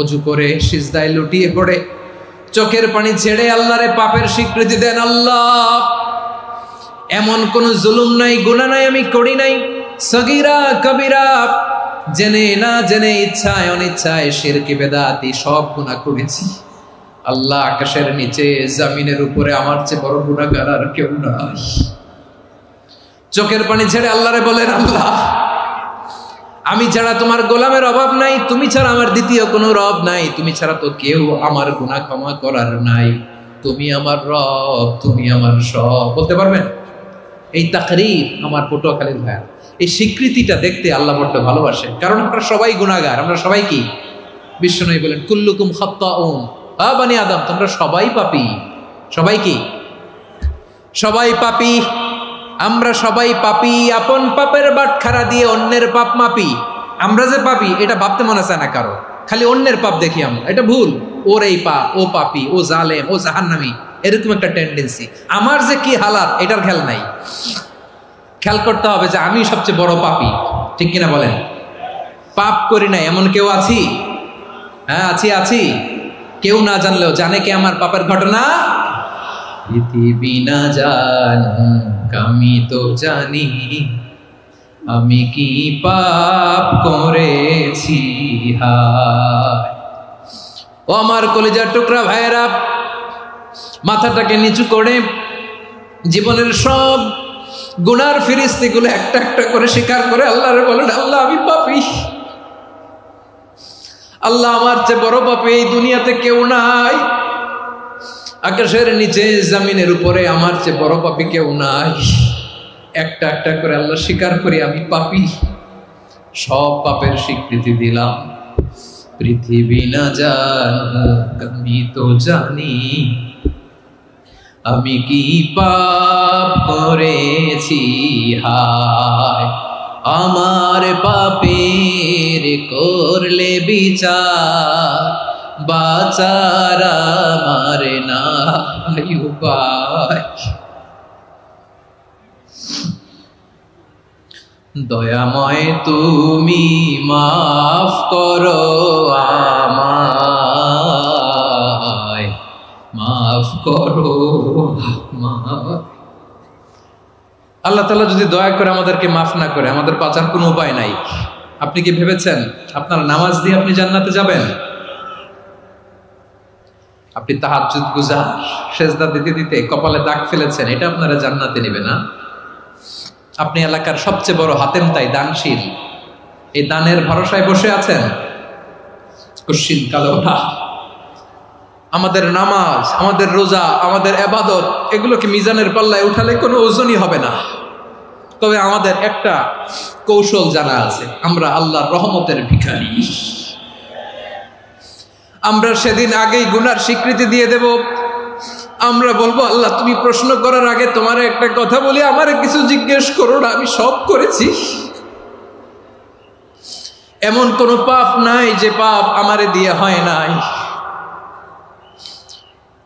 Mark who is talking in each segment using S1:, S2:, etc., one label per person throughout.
S1: ওযু করে সিজদায় লুটিয়ে পড়ে চোখের পানি ছেড়ে আল্লাহরে পাপের স্বীকৃতি দেন। আল্লাহ, এমন কোন জুলুম নাই, গুনাহ নাই আমি করি নাই, সগীরা কবিরা, জেনে না জেনে, ইচ্ছায় অনিচ্ছায়, শিরকি বেদাতি সব গুনাহ করেছি। আল্লাহ, আকাশের নিচে জমিনের উপরে আমার চেয়ে বড় গুনাহগার আর কেউ নাই। চোখের পানি ছেড়ে আল্লাহরে বলেন, আল্লাহ, আমি ছাড়া তোমার গোলামের অভাব নাই, তুমি ছাড়া আমার দ্বিতীয় কোনো রব নাই, তুমি ছাড়া তো কেউ আমার গুনাহ ক্ষমা করার নাই, তুমি আমার রব, তুমি আমার সব। বলতে পারবেন? এই তাকরীর আমার পটুয়াখালীর ভাইয়া, এই স্বীকৃতিটা দেখতে আল্লাহ বড্ড ভালোবাসে, কারণ আমরা সবাই গুনাহগার, আমরা সবাই কি? বিশ্বনবী বলেন, কুল্লুকুম খাত্তাউন, বানি আদম, তোমরা সবাই পাপী। সবাই কি? সবাই পাপী। আমরা সবাই পাপী, আপন পাপের বাটখারা দিয়ে অন্যের পাপ মাপি। আমরা যে পাপী এটা ভাবতে মনে চায় না কারো, খালি অন্যের পাপ দেখি আমরা, এটা ভুল। ওর এই পাপ, ও পাপী, ও জালেম, ও জাহান্নামী, এরকম একটা টেন্ডেন্সি। আমার যে কি হালাত এটার খেয়াল নাই। খেয়াল করতে হবে যে আমি সবচেয়ে বড় পাপী, ঠিক কিনা বলেন? পাপ করি না এমন কেউ আছি? হ্যাঁ, আছি। কেউ না জানলেও জানে কে আমার পাপের ঘটনা? পৃথিবী না জানুক আমি তো জানি, আমি কি পাপ করেছি। হায় ও আমার কলিজার টুকরা ভাইয়েরা, মাথাটাকে নিচু করে জীবনের সব গুনার ফিরিস্তিগুলো একটা একটা করে স্বীকার করে আল্লাহরে বলেন, আল্লাহ, আমি পাপী। আল্লাহ, আমার চেয়ে বড় পাপী এই দুনিয়াতে কেউ নাই। আকাশের নিচে জমিনের উপরে আমার চেয়ে বড় পাপী কেউ নাই। একটা একটা করে আল্লাহ স্বীকার করি আমি পাপী, সব পাপের স্বীকৃতি দিলাম। পৃথিবী না জানুক আমি তো জানি, আমি কি পাপ করেছি। হায় আমার পাপের করলে বিচার, বাঁচার আমার নাই উপায়। দয়াময় তুমি মাফ করো আমায়, মাফ করো আমায়। আল্লাহ তাআলা যদি দয়া করে আমাদেরকে মাফ না করে, আমাদের বাঁচার কোনো উপায় নাই। আপনি কি ভেবেছেন আপনার নামাজ দিয়ে আপনি জান্নাতে যাবেন? আপনি তাহাজ্জুদ গুজার, সেজদা দিতে দিতে কপালে দাগ ফেলেছেন, এটা আপনারা জান্নাতে নেবে না। আপনি এলাকার সবচেয়ে বড় হাতেম তাই দানশীল, এই দানের ভরসায় বসে আছেন, কুশ্চিন কালো না। আমাদের নামাজ, আমাদের রোজা, আমাদের ইবাদত, এগুলোকে মিজানের পাল্লায় উঠালে কোনো ওজনই হবে না। তবে আমাদের একটা কৌশল জানা আছে, আমরা আল্লাহর রহমতের ভিখারি। আমরা সেদিন আগেই গুনার স্বীকৃতি দিয়ে দেব। আমরা বলবো, আল্লাহ, তুমি প্রশ্ন করার আগে তোমার একটা কথা বলি, আমারে কিছু জিজ্ঞেস করো না, আমি সব করেছি। এমন কোন পাপ নাই যে পাপ আমারে দিয়ে হয় নাই।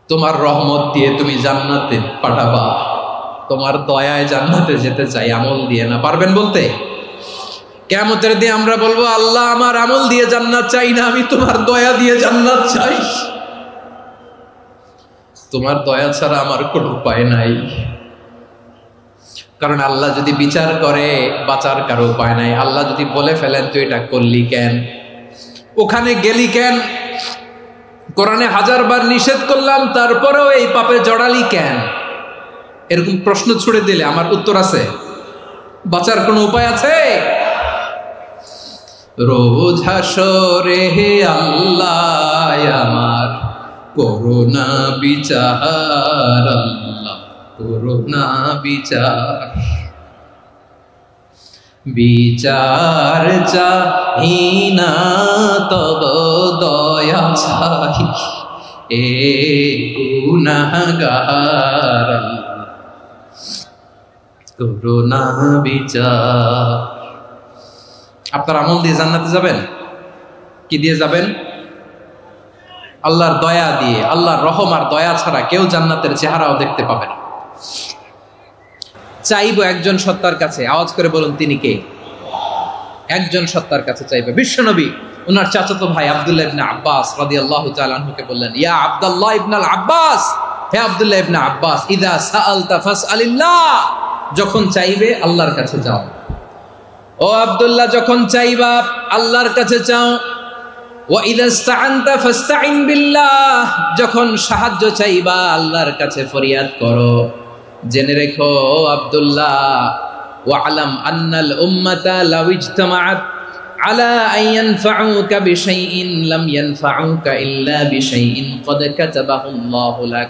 S1: তোমার রহমত দিয়ে তুমি জান্নাতে পাঠাবা, তোমার দয়ায় জান্নাতে যেতে চাই, আমল দিয়ে না। পারবেন বলতে? কিয়ামতের দিন আমরা বলবো, আল্লাহ, আমার আমল দিয়ে জান্নাত চাই না, আমি তোমার দয়া দিয়ে জান্নাত চাই। তোমার দয়া ছাড়া আমার কোনো উপায় নাই। কারণ আল্লাহ যদি বিচার করে, বাঁচার কারো উপায় নাই। আল্লাহ যদি বলে ফেলেন তুই এটা করলি কেন, ওখানে গেলি কেন, কোরআনে 1000 বার নিষেধ করলাম তারপরেও এই পাপে জড়ালি কেন, এরকম প্রশ্ন ছুড়ে দিলে আমার উত্তর আছে? বাঁচার কোনো উপায় আছে? রোজ হাসরে হে আল্লাহ আমার করুণা বিচার, আল্লাহ করুণা বিচার। বিচার চাহি না তব দয়া চাই, এ গুনাহগার, করুণা বিচার। আপনার আমল দিয়ে জান্নাতে যাবেন? কি দিয়ে যাবেন? আল্লাহর দয়া দিয়ে। আল্লাহর রহম আর দয়া ছাড়া কেউ জান্নাতের চেহারাও দেখতে পাবে না। চাইবো একজন সত্তার কাছে, আওয়াজ করে বলুন তিনি কে? একজন সত্তার কাছে চাইবে, বিশ্বনবী ওনার চাচাতো ভাই আব্দুল্লাহ ইবনে আব্বাস রাদিয়াল্লাহু তাআলা আনহুকে বললেন, ইয়া আব্দুল্লাহ ইবনে আব্বাস, হে আব্দুল্লাহ ইবনে আব্বাস, ইযা সাআলতা ফাসআলিল্লাহ, যখন চাইবে আল্লাহর কাছে যাও। ও আব্দুল্লাহ, যখন চাইবা আল্লাহর কাছে চাও। ওয়া ইযা ইসতাআনতা ফাসতাইন বিল্লাহ, যখন সাহায্য চাইবা আল্লাহর কাছে ফরিয়াদ করো। জেনে রেখো আব্দুল্লাহ, ওয়া'লাম আন্নাল উম্মাতা লাউ ইজতামাআত আলা আন ইয়ানফাউকা বিশাইইন লাম ইয়ানফাউকা ইল্লা বিশাইইন ক্বাদ কাতাবাহু আল্লাহু লাক।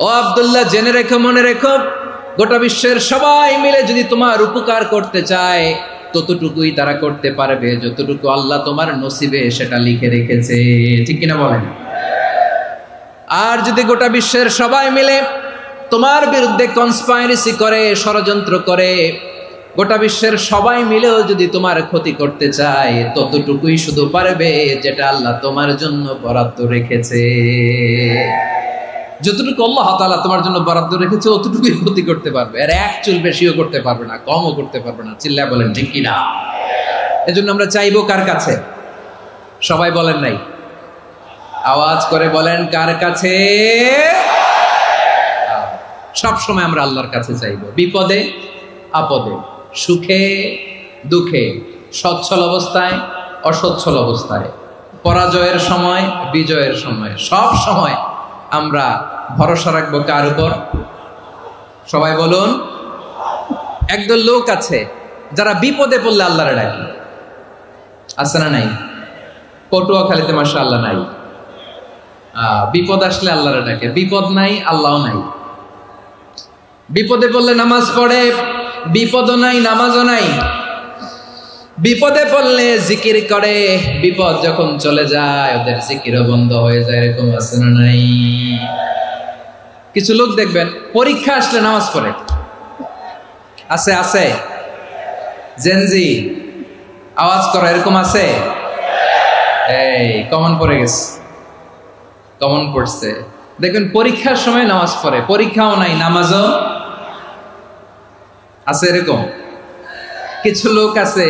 S1: ও আব্দুল্লাহ, জেনে রেখো, মনে রেখো, গোটা বিশ্বের সবাই মিলে যদি তোমার উপকার করতে চায় ততটুকুই তারা করতে পারবে যতটুকু আল্লাহ তোমার নসিবে সেটা লিখে রেখেছে। ঠিক কিনা বলেন? আর যদি গোটা বিশ্বের সবাই মিলে তোমার বিরুদ্ধে কনস্পাইরেসি করে, ষড়যন্ত্র করে, গোটা বিশ্বের সবাই মিলেও যদি তোমার ক্ষতি করতে চায় ততটুকুই শুধু পারবে যেটা আল্লাহ তোমার জন্য বরাদ্দ রেখেছে। যতটুকু আল্লাহ তাআলা তোমার জন্য বরাদ্দ রেখেছে অতটুকুই ক্ষতি করতে পারবে, আর এক চুল বেশিও করতে পারবে না, কমও করতে পারবে না। চিল্লায় বলেন ঠিক কিনা? এজন্য আমরা চাইবো কার কাছে? সবাই বলেন নাই, আওয়াজ করে বলেন কার কাছে? সব সময় আমরা আল্লাহর কাছে চাইবো, বিপদে আপদে, সুখে দুঃখে, সচ্ছল অবস্থায় অসচ্ছল অবস্থায়, পরাজয়ের সময় বিজয়ের সময়, সব সময় আমরা ভরসা রাখবো কার উপর? সবাই বলুন। একদল লোক আছে যারা বিপদে পড়লে আল্লাহরে ডাকে, আছে না নাই? পটুয়াখালীতে মাশাআল্লাহ নাই। বিপদ আসলে আল্লাহরে ডাকে, বিপদ নাই আল্লাহও নাই। বিপদে পড়লে নামাজ পড়ে, বিপদও নাই নামাজও নাই। বিপদে পড়লে জিকির করে, বিপদ যখন চলে যায় ওদের জিকিরও বন্ধ হয়ে যায়। এরকম আছে না নাই? কিছু লোক দেখবেন পরীক্ষা আসলে নামাজ পড়ে, আছে আছে? জেনজি আওয়াজ করো, এরকম আছে? এই কমন পড়ে গেছে, কমন পড়ছে। দেখবেন পরীক্ষার সময় নামাজ পড়ে, পরীক্ষাও নাই নামাজও আছে। এরকম কিছু লোক আছে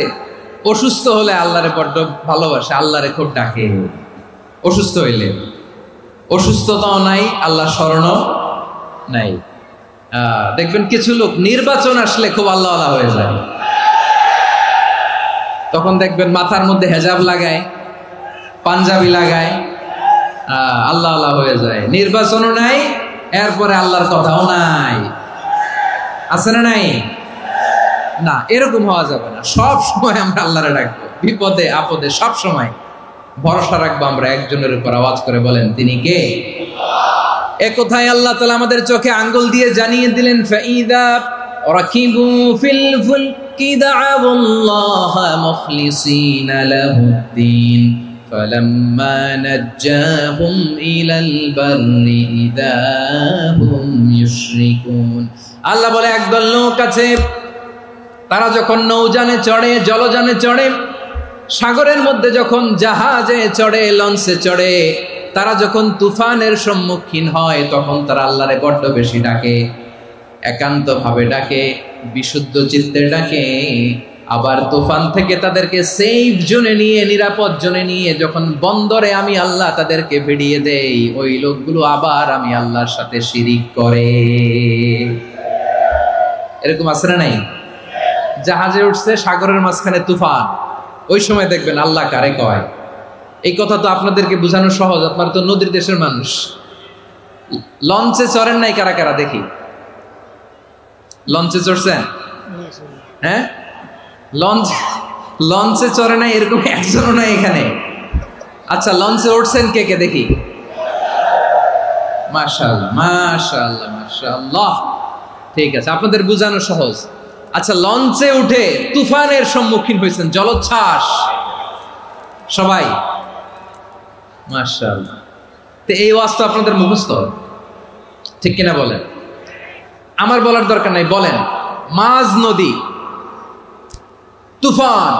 S1: অসুস্থ হলে আল্লাহরে বড্ড ভালোবাসে, আল্লাহরে খুব ডাকে। অসুস্থ হইলে অসুস্থতাও নাই, আল্লাহ স্মরণও নাই। দেখবেন কিছু লোক নির্বাচন আসলে খুব আল্লাহ আল্লাহ হয়ে যায়, তখন দেখবেন মাথার মধ্যে হেজাব লাগায়, পাঞ্জাবি লাগায়, আল্লাহ আল্লাহ হয়ে যায়। নির্বাচনও নাই, এরপরে আল্লাহর কথাও নাই। আছে না নাই? না, এরকম হওয়া যাবে না। সব সময় আমরা আল্লাহরে ডাকবো, বিপদে আপদে সব সময় ভরসা রাখবো আমরা একজনের উপর। আওয়াজ করে বলেন তিনি কে? এ কথায় আল্লাহ তাআলা আমাদের চোখে আঙ্গুল দিয়ে জানিয়ে দিলেন, ফাইদা রাকিবু ফিল ফুলকি দা'আবুল্লাহা মুখলিসিনা লাহুদ্দিন ফালাম্মা নাজ্জাহুম ইলাল বাররি ইযা হুম ইউশরিকুন। আল্লাহ বলে একদল লোক আছে, তারা যখন নৌযানে চড়ে, জলযানে চড়ে, সাগরের মধ্যে যখন জাহাজে চড়ে, লঞ্চে চড়ে, তারা যখন তুফানের সম্মুখীন হয় তখন তারা আল্লাহরে বড্ড বেশি ডাকে, একান্ত ভাবে ডাকে, বিশুদ্ধ চিত্তে ডাকে। আবার তুফান থেকে তাদেরকে সেফ জোনে নিয়ে, নিরাপদ জোনে নিয়ে যখন বন্দরে আমি আল্লাহ তাদেরকে ভিড়িয়ে দেই, ওই লোকগুলো আবার আমি আল্লাহর সাথে শিরিক করে। এরকম আছে না নাই? জাহাজে উঠছে, সাগরের মাঝখানে তুফান, ওই সময় দেখবেন আল্লাহ কারে কয়। এই কথা তো আপনাদেরকে বোঝানো সহজ, আপনারা তো নদীর দেশের মানুষ। লঞ্চে চড়েন নাই কারা কারা? দেখি, লঞ্চে চড়ছেন? হ্যাঁ, লঞ্চে চড়ে নাই এরকম একজনও নাই এখানে। আচ্ছা, লঞ্চে উঠছেন কে কে? দেখি। মাশাআল্লাহ মাশাআল্লাহ মাশাআল্লাহ, ঠিক আছে, আপনাদের বোঝানো সহজ। আচ্ছা, লঞ্চে উঠে তুফানের সম্মুখীন হয়েছেন, জলোচ্ছ্বাস, সবাই? মাশাআল্লাহ। তো এই ওয়াজ তো আপনাদের মুখস্থ, ঠিক কিনা বলেন? আমার বলার দরকার নাই, বলেন। মাঝ নদী, তুফান,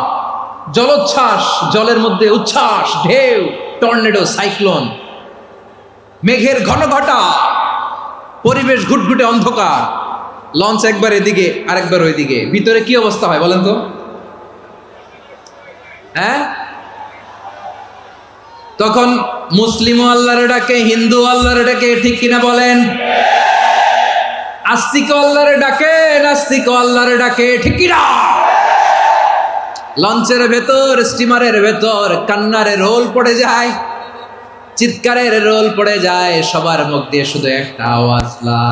S1: জলোচ্ছ্বাস, জলের মধ্যে উচ্ছ্বাস, ঢেউ, টর্নেডো, সাইক্লোন, মেঘের ঘনঘটা, পরিবেশ ঘুটঘুটে অন্ধকার, লঞ্চ একবার এদিকে আরেকবার ওইদিকে, ভিতরে কি অবস্থা হয় বলেন তো? হ্যাঁ, তখন মুসলিমও আল্লাহরে ডাকে, হিন্দু আল্লাহরে ডাকে, ঠিক কিনা বলেন? আস্তিক আল্লাহরে ডাকে, নাস্তিক আল্লাহরে ডাকে, ঠিক কিনা? লঞ্চের ভেতর, স্টিমারের ভেতর কান্নারে রোল পড়ে যায়, চিৎকারের রোল পড়ে যায়, সবার মুখ দিয়ে শুধু একটা আওয়াজ, লা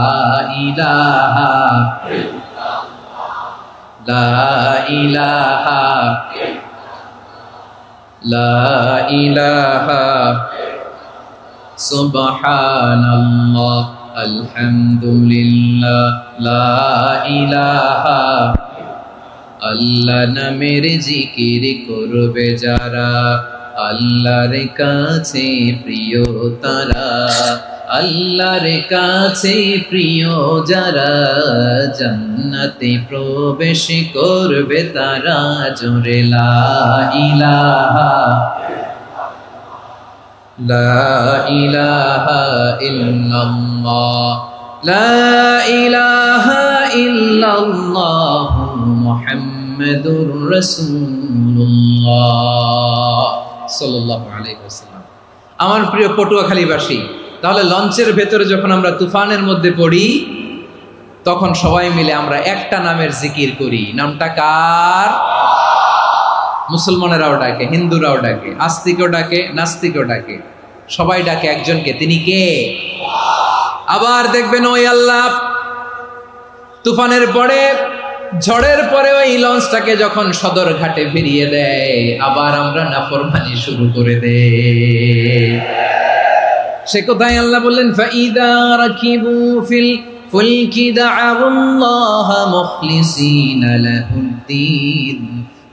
S1: ইলাহা লা ইলাহা লা ইলাহা সুবহানাল্লাহ আলহামদুলিল্লাহ লা ইলাহা। আল্লাহ নামের জিকির করবে যারা, আল্লাহর কাছে প্রিয় তারা, আল্লাহর কাছে প্রিয় যারা, জান্নাতে প্রবেশ করবে তারা, জোরে লা ইলাহা লা ইলাহা ইল্লাল্লাহ লা ইলাহা ইল্লাল্লাহ মুহাম্মাদুর রাসূলুল্লাহ সাল্লাল্লাহু আলাইহি ওয়াসাল্লাম। আমার প্রিয় পটুয়াখালীবাসী, তাহলে লঞ্চের ভেতরে যখন আমরা তুফানের মধ্যে পড়ি, তখন সবাই মিলে আমরা একটা নামের জিকির করি। নামটা কার? মুসলমানেরাও ডাকে, হিন্দুরাও ডাকে, আস্তিকও ডাকে, নাস্তিকও ডাকে, সবাই ডাকে একজনকে। তিনি কে? আবার দেখবেন ওই আল্লাহ তুফানের পরে, ঝড়ের পরে ওই লঞ্চটাকে যখন সদর ঘাটে ফিরিয়ে দেয়, আবার আমরা নাফরমানি শুরু করে দেই। সে কোথায়? আল্লাহ বললেন, ফাইদা রাকিবু ফিল ফুলকি দা'আউল্লাহ মুখলিসিনা লাহুদ্দিন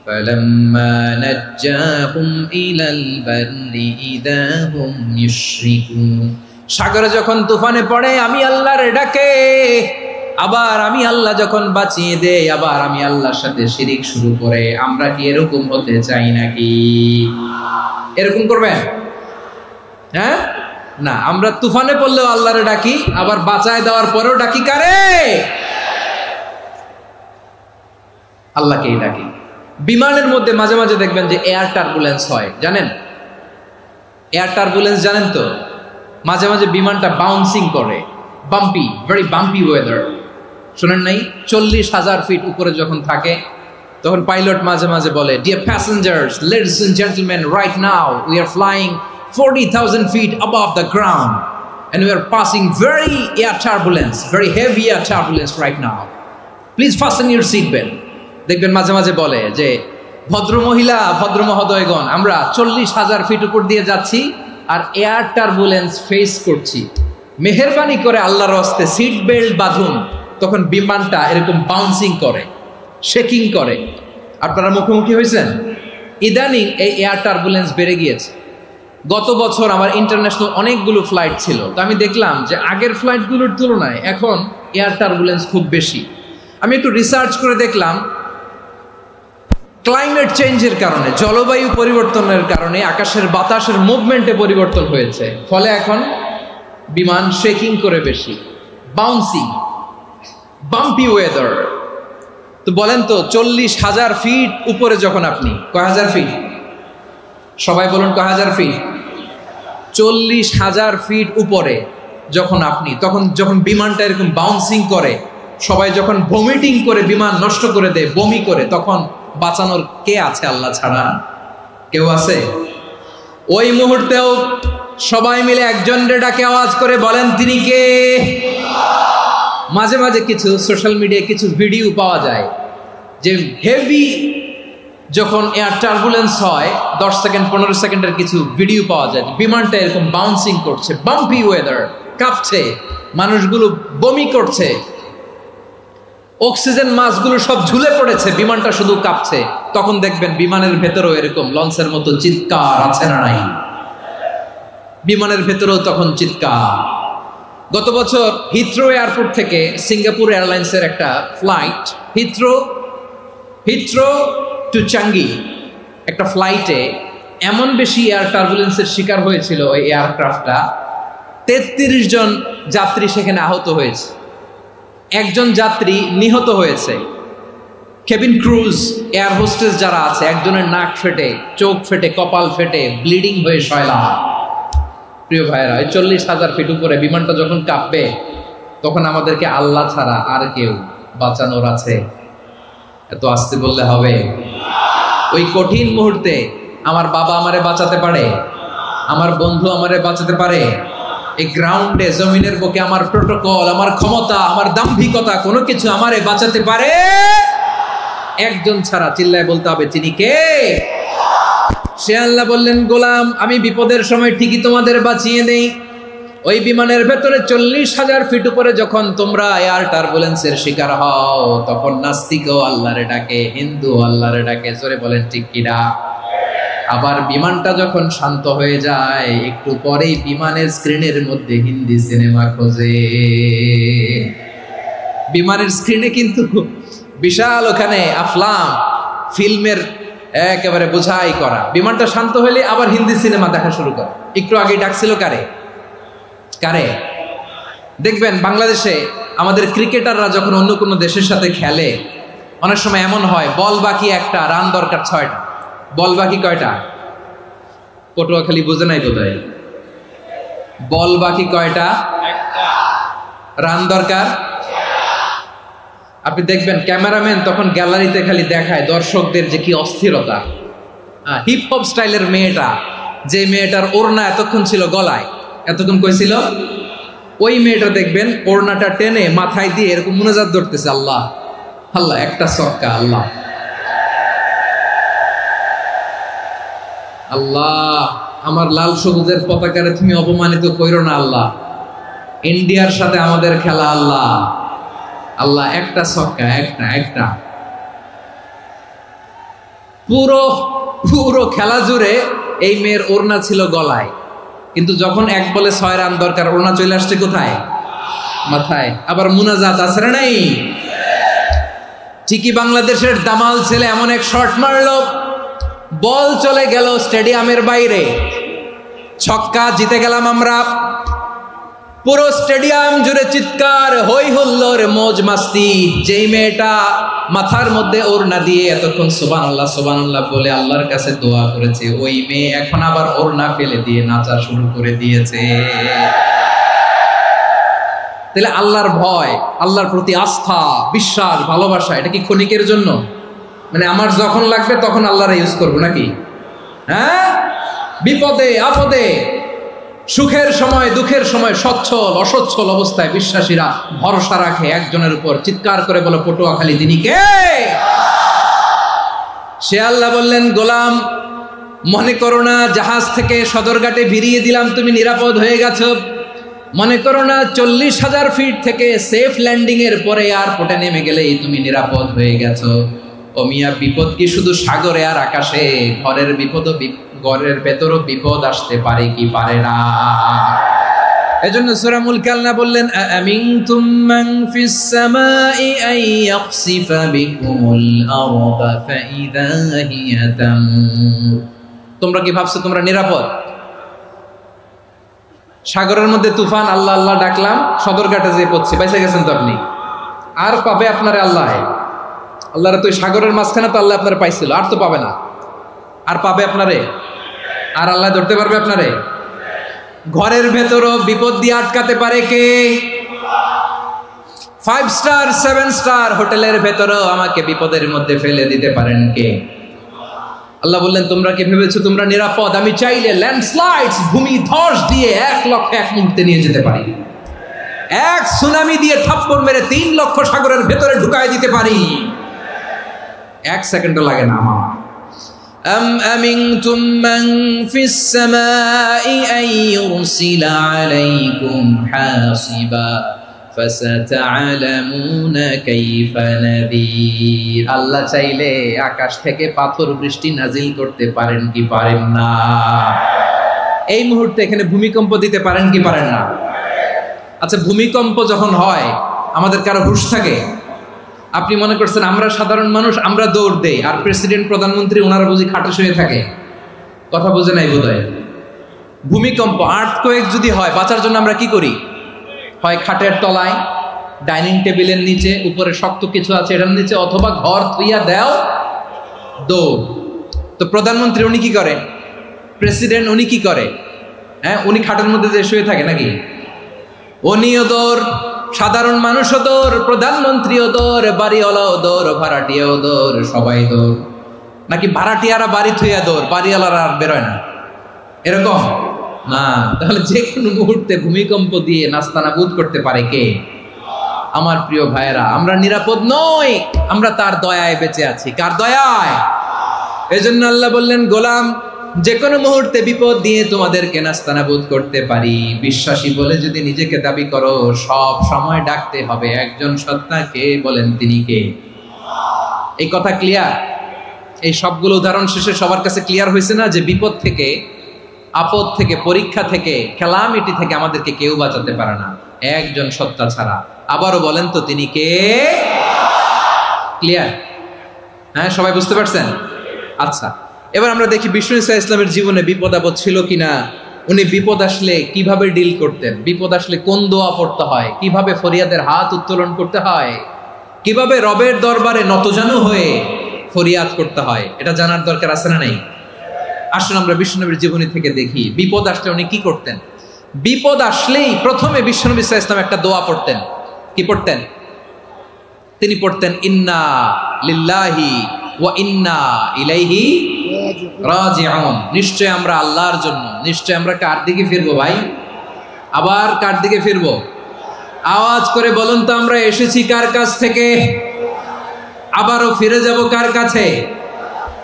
S1: ফালাম্মা নাজ্জাহুম ইলাল বাররি ইযা হুম ইউশরিকুন। সাগরে যখন তুফানে পড়ে আমি আল্লাহর ডাকে, আবার আমি আল্লাহ যখন বাঁচিয়ে দেই, আবার আমি আল্লাহর সাথে শিরিক শুরু করে। আমরা কি এরকম হতে চাই নাকি? এরকম করবেন? হ্যাঁ না, আমরা তুফানে পড়লেও আল্লাহরে ডাকি, আবার বাঁচায় দেওয়ার পরেও ডাকি কারে? আল্লাহকেই ডাকি। বিমানের মধ্যে মাঝে মাঝে দেখবেন যে এয়ার টার্বুলেন্স হয়, জানেন? এয়ার টার্বুলেন্স জানেন তো? মাঝে মাঝে বিমানটা বাউন্সিং করে, বাম্পি, ভেরি বাম্পি ওয়েদার। শুনেন নাই? 40,000 ফিট উপরে যখন থাকে, তখন পাইলট মাঝে মাঝে বলে, dear passengers, ladies and gentleman, right now we are flying 40,000 feet above the ground and we are passing very air turbulence, very heavy air turbulence right now. Please fasten your seat belt. দেখবেন মাঝে মাঝে বলে যে, ভদ্র মহিলা, ভদ্র মহোদয়গণ, আমরা 40,000 ফিট উপর দিয়ে যাচ্ছি আর এয়ার টার্বুলেন্স ফেস করছি, মেহেরবানি করে আল্লাহর হস্তে সিট বেল্ট বাঁধুন। তখন বিমানটা এরকম বাউন্সিং করে, শেকিং করে। আপনারা মুখোমুখি হয়েছেন? ইদানিং এই এয়ার টার্বুলেন্স বেড়ে গিয়েছে। গত বছর আমার ইন্টারন্যাশনাল অনেকগুলো ফ্লাইট ছিল, তো আমি দেখলাম যে আগের ফ্লাইটগুলোর তুলনায় এখন এয়ার টার্বুলেন্স খুব বেশি। আমি একটু রিসার্চ করে দেখলাম, ক্লাইমেট চেঞ্জের কারণে, জলবায়ু পরিবর্তনের কারণে আকাশের বাতাসের মুভমেন্টে পরিবর্তন হয়েছে, ফলে এখন বিমান শেকিং করে বেশি, বাউন্সিং, বাম্পি ওয়েদার। তো বলেন তো, 40,000 ফিট উপরে যখন আপনি, কয় হাজার ফিট? সবাই বলুন, কয় হাজার ফিট? 40,000 ফিট উপরে যখন আপনি, তখন যখন বিমানটা এরকম বাউন্সিং করে, সবাই যখন ভমিটিং করে বিমান নষ্ট করে দেয়, বমি করে, তখন বাঁচানোর কে আছে আল্লাহ ছাড়া? কেউ আছে? ওই মুহূর্তেও সবাই মিলে একজনের ডাকে আওয়াজ করে বলেন, তিনি কে? মাঝে মাঝে কিছু সোশ্যাল মিডিয়ায় কিছু ভিডিও পাওয়া যায় যে হেভি যখন এয়ার টার্বুলেন্স হয়, 10 সেকেন্ড 15 সেকেন্ডের কিছু ভিডিও পাওয়া যায়, বিমানটা এরকম বাউন্সিং করছে, বাম্পি ওয়েদার, কাঁপছে, মানুষগুলো বমি করছে, অক্সিজেন মাস্কগুলো সব ঝুলে পড়েছে, বিমানটা শুধু কাঁপছে। তখন দেখবেন বিমানের ভেতরেও এরকম লঞ্চের মতো চিৎকার আছে না নাই? বিমানের ভেতরেও তখন চিৎকার। গত বছর হিথ্রো এয়ারপোর্ট থেকে সিঙ্গাপুর এয়ারলাইন্সের একটা ফ্লাইট, হিথ্রো টু চাঙ্গি, একটা ফ্লাইটে এমন বেশি এয়ার টার্বুলেন্সের শিকার হয়েছিল ওই এয়ারক্রাফটটা, 33 জন যাত্রী সেখানে আহত হয়েছে, একজন যাত্রী নিহত হয়েছে। কেবিন ক্রুজ, এয়ার হোস্টেস যারা আছে, একজনের নাক ফেটে, চোখ ফেটে, কপাল ফেটে, ব্লিডিং হয়ে শয়লা। প্রিয় ভাইয়েরা, 40,000 ফিট উপরে বিমানটা যখন কাঁপবে, তখন আমাদেরকে আল্লাহ ছাড়া আর কেউ বাঁচানোর আছে? এত আস্তে বললে হবে? ওই কঠিন মুহূর্তে আমার বাবা আমারে বাঁচাতে পারে, আমার বন্ধু আমারে বাঁচাতে পারে। এই গ্রাউন্ডে, জমিনের বুকে আমার প্রোটোকল, আমার ক্ষমতা, আমার দাম্ভিকতা, কোনো কিছু আমারে বাঁচাতে পারে? একজন ছাড়া। চিল্লায় বলতে হবে, তিনি কে? সে আল্লাহ বললেন, গোলাম আমি বিপদের সময় ঠিকই তোমাদের বাঁচিয়ে দেই। ওই বিমানের ভেতরে 40,000 ফিট উপরে যখন তোমরা এয়ার টার্বুলেন্সের শিকার হও, তখন নাস্তিকও আল্লাহরে ডাকে, হিন্দু আল্লাহরে ডাকে। জোরে বলেন ঠিক কিনা? আবার বিমানটা যখন শান্ত হয়ে যায়, একটু পরেই বিমানের স্ক্রিনের মধ্যে হিন্দি সিনেমা খোঁজে। বিমানের স্ক্রিনে কিন্তু বিশাল ওখানে আফলাম ফিল্মের একেবারে বোঝাই করা। বিমানটা শান্ত হলে আবার হিন্দি সিনেমা দেখা শুরু করে। একটু আগে ডাকছিল কারে? কারে? দেখবেন বাংলাদেশে আমাদের ক্রিকেটাররা যখন অন্য কোনো দেশের সাথে খেলে, অনেক সময় এমন হয় বল বাকি একটা, রান দরকার 6টা। বল বাকি কয়টা? পটুয়াখালী বুঝে নাই বোধহয়। বল বাকি কয়টা? রান দরকার। আপনি দেখবেন ক্যামেরাম্যান তখন গ্যালারিতে খালি দেখায় দর্শকদের যে কি অস্থিরতা। হিপ হপ স্টাইলের মেয়েটা, যে মেয়েটার ওড়না এতক্ষণ ছিল গলায়, এতক্ষণ কইছিল, ওই মেয়েটা দেখবেন ওড়নাটা টেনে মাথায় দিয়ে এরকম মুনাজাত ধরতেছে, আল্লাহ আল্লাহ, একটা ছক্কা, আল্লাহ আল্লাহ, আমার লাল সবুজের পতাকারে তুমি অপমানিত কইরো না আল্লাহ, ইন্ডিয়ার সাথে আমাদের খেলা আল্লাহ আল্লাহ, একটা ছক্কা, একটা। পুরো পুরো খেলা জুড়ে এই মেয়ের ওড়না ছিল গলায়, কিন্তু যখন 1 বলে 6 রান দরকার, ওড়না চলে আসছে কোথায়? মাথায়। আবার মুনাজাত আছে না নাই? ঠিকই বাংলাদেশের দামাল ছেলে এমন এক শট মারলো, বল চলে গেল স্টেডিয়ামের বাইরে, ছক্কা, জিতে গেলাম আমরা। পুরো স্টেডিয়াম জুড়ে চিৎকার, হই হুল্লোড়, মৌজ মাস্তি। যেই মেয়েটা মাথার মধ্যে ওড়না দিয়ে এতক্ষণ সুবহানাল্লাহ সুবহানাল্লাহ বলে আল্লাহর কাছে দোয়া করেছে, ওই মেয়ে এখন আবার ওড়না ফেলে দিয়ে নাচা শুরু করে দিয়েছে। তাহলে আল্লাহর ভয়, আল্লাহর প্রতি আস্থা, বিশ্বাস, ভালোবাসা, এটা কি ক্ষণিকের জন্য? মানে আমার যখন লাগবে তখন আল্লাহর ইউজ করবো নাকি? হ্যাঁ, বিপদে আপদে, সুখের সময় দুঃখের সময়, সচ্ছল অসচ্ছল অবস্থায় বিশ্বাসীরা ভরসা রাখে একজনের উপর। চিৎকার করে বলো, পটুয়াখালী তিনি কে? সে আল্লাহ বললেন, গোলাম মনে করো না জাহাজ থেকে সদরঘাটে ভিড়িয়ে দিলাম, তুমি নিরাপদ হয়ে গেছো। মনে করো না 40,000 ফিট থেকে সেফ ল্যান্ডিং এর পরে এয়ারপোর্টে নেমে গেলেই তুমি নিরাপদ হয়ে গেছো। ও মিয়া, বিপদ কি শুধু সাগরে আর আকাশে? ঘরের বিপদও, ঘরের ভেতরও বিপদ আসতে পারে কি পারে না? এজন্য সূরা মুলক আল্লাহ বললেন, আমিনতুম মান ফিস সামাই আন ইয়াখসিফা বিকুমুল আরদা ফাইদা হিয়া তামুর। তোমরা কি ভাবছো তোমরা নিরাপদ? সাগরের মধ্যে তুফান, আল্লাহ আল্লাহ ডাকলাম, সদরঘাটে যেয়ে পড়ছে, বাইসে গেছেন তো আপনি। আর পাবে আপনারে আল্লাহ? আল্লাহর তো সাগরের মাঝখানে তো আল্লাহ আপনারে পাইছিল, আর তো পাবে না। আর পাবে আপনারে? আর আল্লাহ ধরতে পারবে আপনারে? ঘরের ভেতরও বিপদ দিয়ে আটকাতে পারে কে? 5 স্টার 7 স্টার হোটেলের ভেতরও আমাকে বিপদের মধ্যে ফেলে দিতে পারেন কে? আল্লাহ বললেন, তোমরা কি ভেবেছো তোমরা নিরাপদ? আমি চাইলে ল্যান্ডস্লাইডস, ভূমি ধস দিয়ে 1 লক্ষ 1 মুহূর্তে নিয়ে যেতে পারি। 1 সুনামি দিয়ে থাপ্পড় মেরে 3 লক্ষ সাগরের ভেতরে ঢুকায় দিতে পারি। 1 সেকেন্ডও লাগে না আমার। أم أمنتم من في السماء أن يرسل عليكم حاصبا فستعلمون كيف نذير। আল্লাহ চাইলে আকাশ থেকে পাথর বৃষ্টি নাজিল করতে পারেন কি পারেন না? এই মুহূর্তে এখানে ভূমিকম্প দিতে পারেন কি পারেন না? আচ্ছা, ভূমিকম্প যখন হয় আমাদের কারো হুঁশ থাকে? আপনি মনে করছেন আমরা সাধারণ মানুষ, আমরা দৌড় দেই, আর প্রেসিডেন্ট প্রধানমন্ত্রী ওনারা বুঝি খাটে শুয়ে থাকে? কথা বুঝে নাই বোধহয়। ভূমিকম্প, আর্থকোয়েক যদি হয়, বাঁচার জন্য আমরা কি করি? হয় খাটের তলায়, ডাইনিং টেবিলের নিচে, উপরে শক্ত কিছু আছে এটার নিচে, অথবা ঘর থুইয়া দেও দৌড়। তো প্রধানমন্ত্রী উনি কি করে, প্রেসিডেন্ট উনি কি করে? হ্যাঁ, উনি খাটের মধ্যে যে শুয়ে থাকে নাকি? উনিও দৌড়, সাধারণ মানুষও দৌড়, প্রধানমন্ত্রীও দৌড়, বাড়িওয়ালাও দৌড়, ভাড়াটিয়াও দৌড়, সবাই দৌড়। নাকি ভাড়াটিয়ারা বাড়ি থুইয়া দৌড়, বাড়িওয়ালারা আর বেরোয় না, এরকম না? তাহলে যে কোনো মুহূর্তে ভূমিকম্প দিয়ে নাস্তানাবুদ করতে পারে কে? আমার প্রিয় ভাইয়েরা, আমরা নিরাপদ নই, আমরা তার দয়ায় বেঁচে আছি। কার দয়ায়? এজন্য আল্লাহ বললেন, গোলাম যে কোনো মুহূর্তে বিপদ দিয়ে তোমাদেরকে নাস্তানাবুদ করতে পারি। বিশ্বাসী বলে যদি নিজেকে দাবি করো, সব সময় ডাকতে হবে একজন সত্তাকে। বলেন তিনি কে? এই কথা ক্লিয়ার? এই সবগুলো উদাহরণ শেষে সবার কাছে ক্লিয়ার হয়েছে না যে বিপদ থেকে, আপদ থেকে, পরীক্ষা থেকে, ক্যালামিটি থেকে আমাদেরকে কেউ বাঁচাতে পারে না একজন সত্তা ছাড়া। আবারও বলেন তো তিনি কে? ক্লিয়ার? হ্যাঁ, সবাই বুঝতে পারছেন? আচ্ছা, এবার আমরা দেখি বিষ্ণু ইসা ইসলামের জীবনে বিপদ আপদ ছিল কিনা। উনি বিপদ আসলে কিভাবে ডিল করতেন, বিপদ আসলে কোন দোয়া পড়তে হয়, কিভাবে ফরিয়াদের হাত উত্তোলন করতে হয়, কিভাবে রবের দরবারে নতজানু হয়ে ফরিয়াদ করতে হয়, এটা জানার দরকার আছে না নাই? আসুন আমরা বিষ্ণুনবীর জীবনী থেকে দেখি বিপদ আসলে উনি কি করতেন। বিপদ আসলেই প্রথমে বিষ্ণুনবী সাল্লাল্লাহু আলাইহি ওয়াসাল্লাম একটা দোয়া পড়তেন। কি পড়তেন? তিনি পড়তেন, ইন্না লিল্লাহি ওয়া ইন্না ইলাইহি রাজিউন। নিশ্চয় আমরা আল্লাহর জন্য, নিশ্চয় আমরা কার দিকে ফিরবো ভাই? আবার কার দিকে ফিরবো? আওয়াজ করে বলুন তো, আমরা এসেছি কার কাছ থেকে, আবারও ফিরে যাব কার কাছে?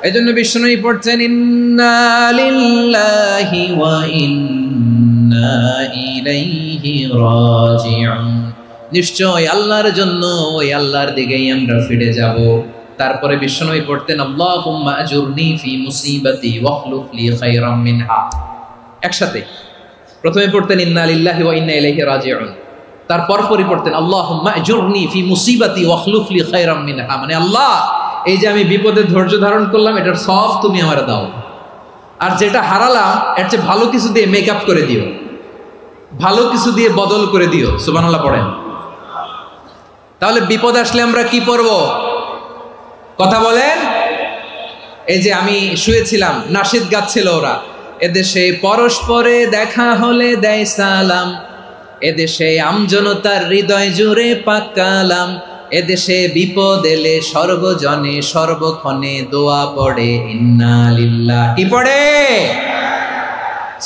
S1: এজন্য বিষ্ণুই পড়ছেন, ইন্না লিল্লাহি ওয়া ইন্না ইলাইহি রাজিউন। নিশ্চয় আল্লাহর জন্য, ওই আল্লাহর দিকেই আমরা ফিরে যাব। তারপরে বিষ্ণুই পড়তেন, আল্লাহুম্মা আজুরনি ফি মুসিবাতি ওয়াখলুফ লি খায়রাম মিনহা। একসাথে প্রথমে পড়তেন ইন্না লিল্লাহি ওয়া ইন্না ইলাইহি রাজিউন, তারপর পড়তেন আল্লাহুম্মা আজুরনি ফি মুসিবাতি ওয়াখলুফ লি খায়রাম মিনহা। মানে আল্লাহ, এই যে আমি বিপদে ধৈর্য ধারণ করলাম, এটার সব তুমি আমারে দাও, আর যেটা হারালাম এর চেয়ে ভালো কিছু দিয়ে মেকআপ করে দিও, ভালো কিছু দিয়ে বদল করে দিও। সুবহানাল্লাহ পড়েন। তাহলে বিপদ আসলে আমরা কি পড়ব? কথা বলেন। এই যে আমি শুয়েছিলাম, নাশিদ গাচ্ছিল ওরা, এদেশে পরস্পরে দেখা হলে দেয় সালাম, এদেশে আমজনতার হৃদয় জুড়ে পাকালাম, এদেশে বিপদ এলে সর্বজনে সর্বক্ষণে দোয়া পড়ে ইন্না লিল্লাহ। কি পড়ে?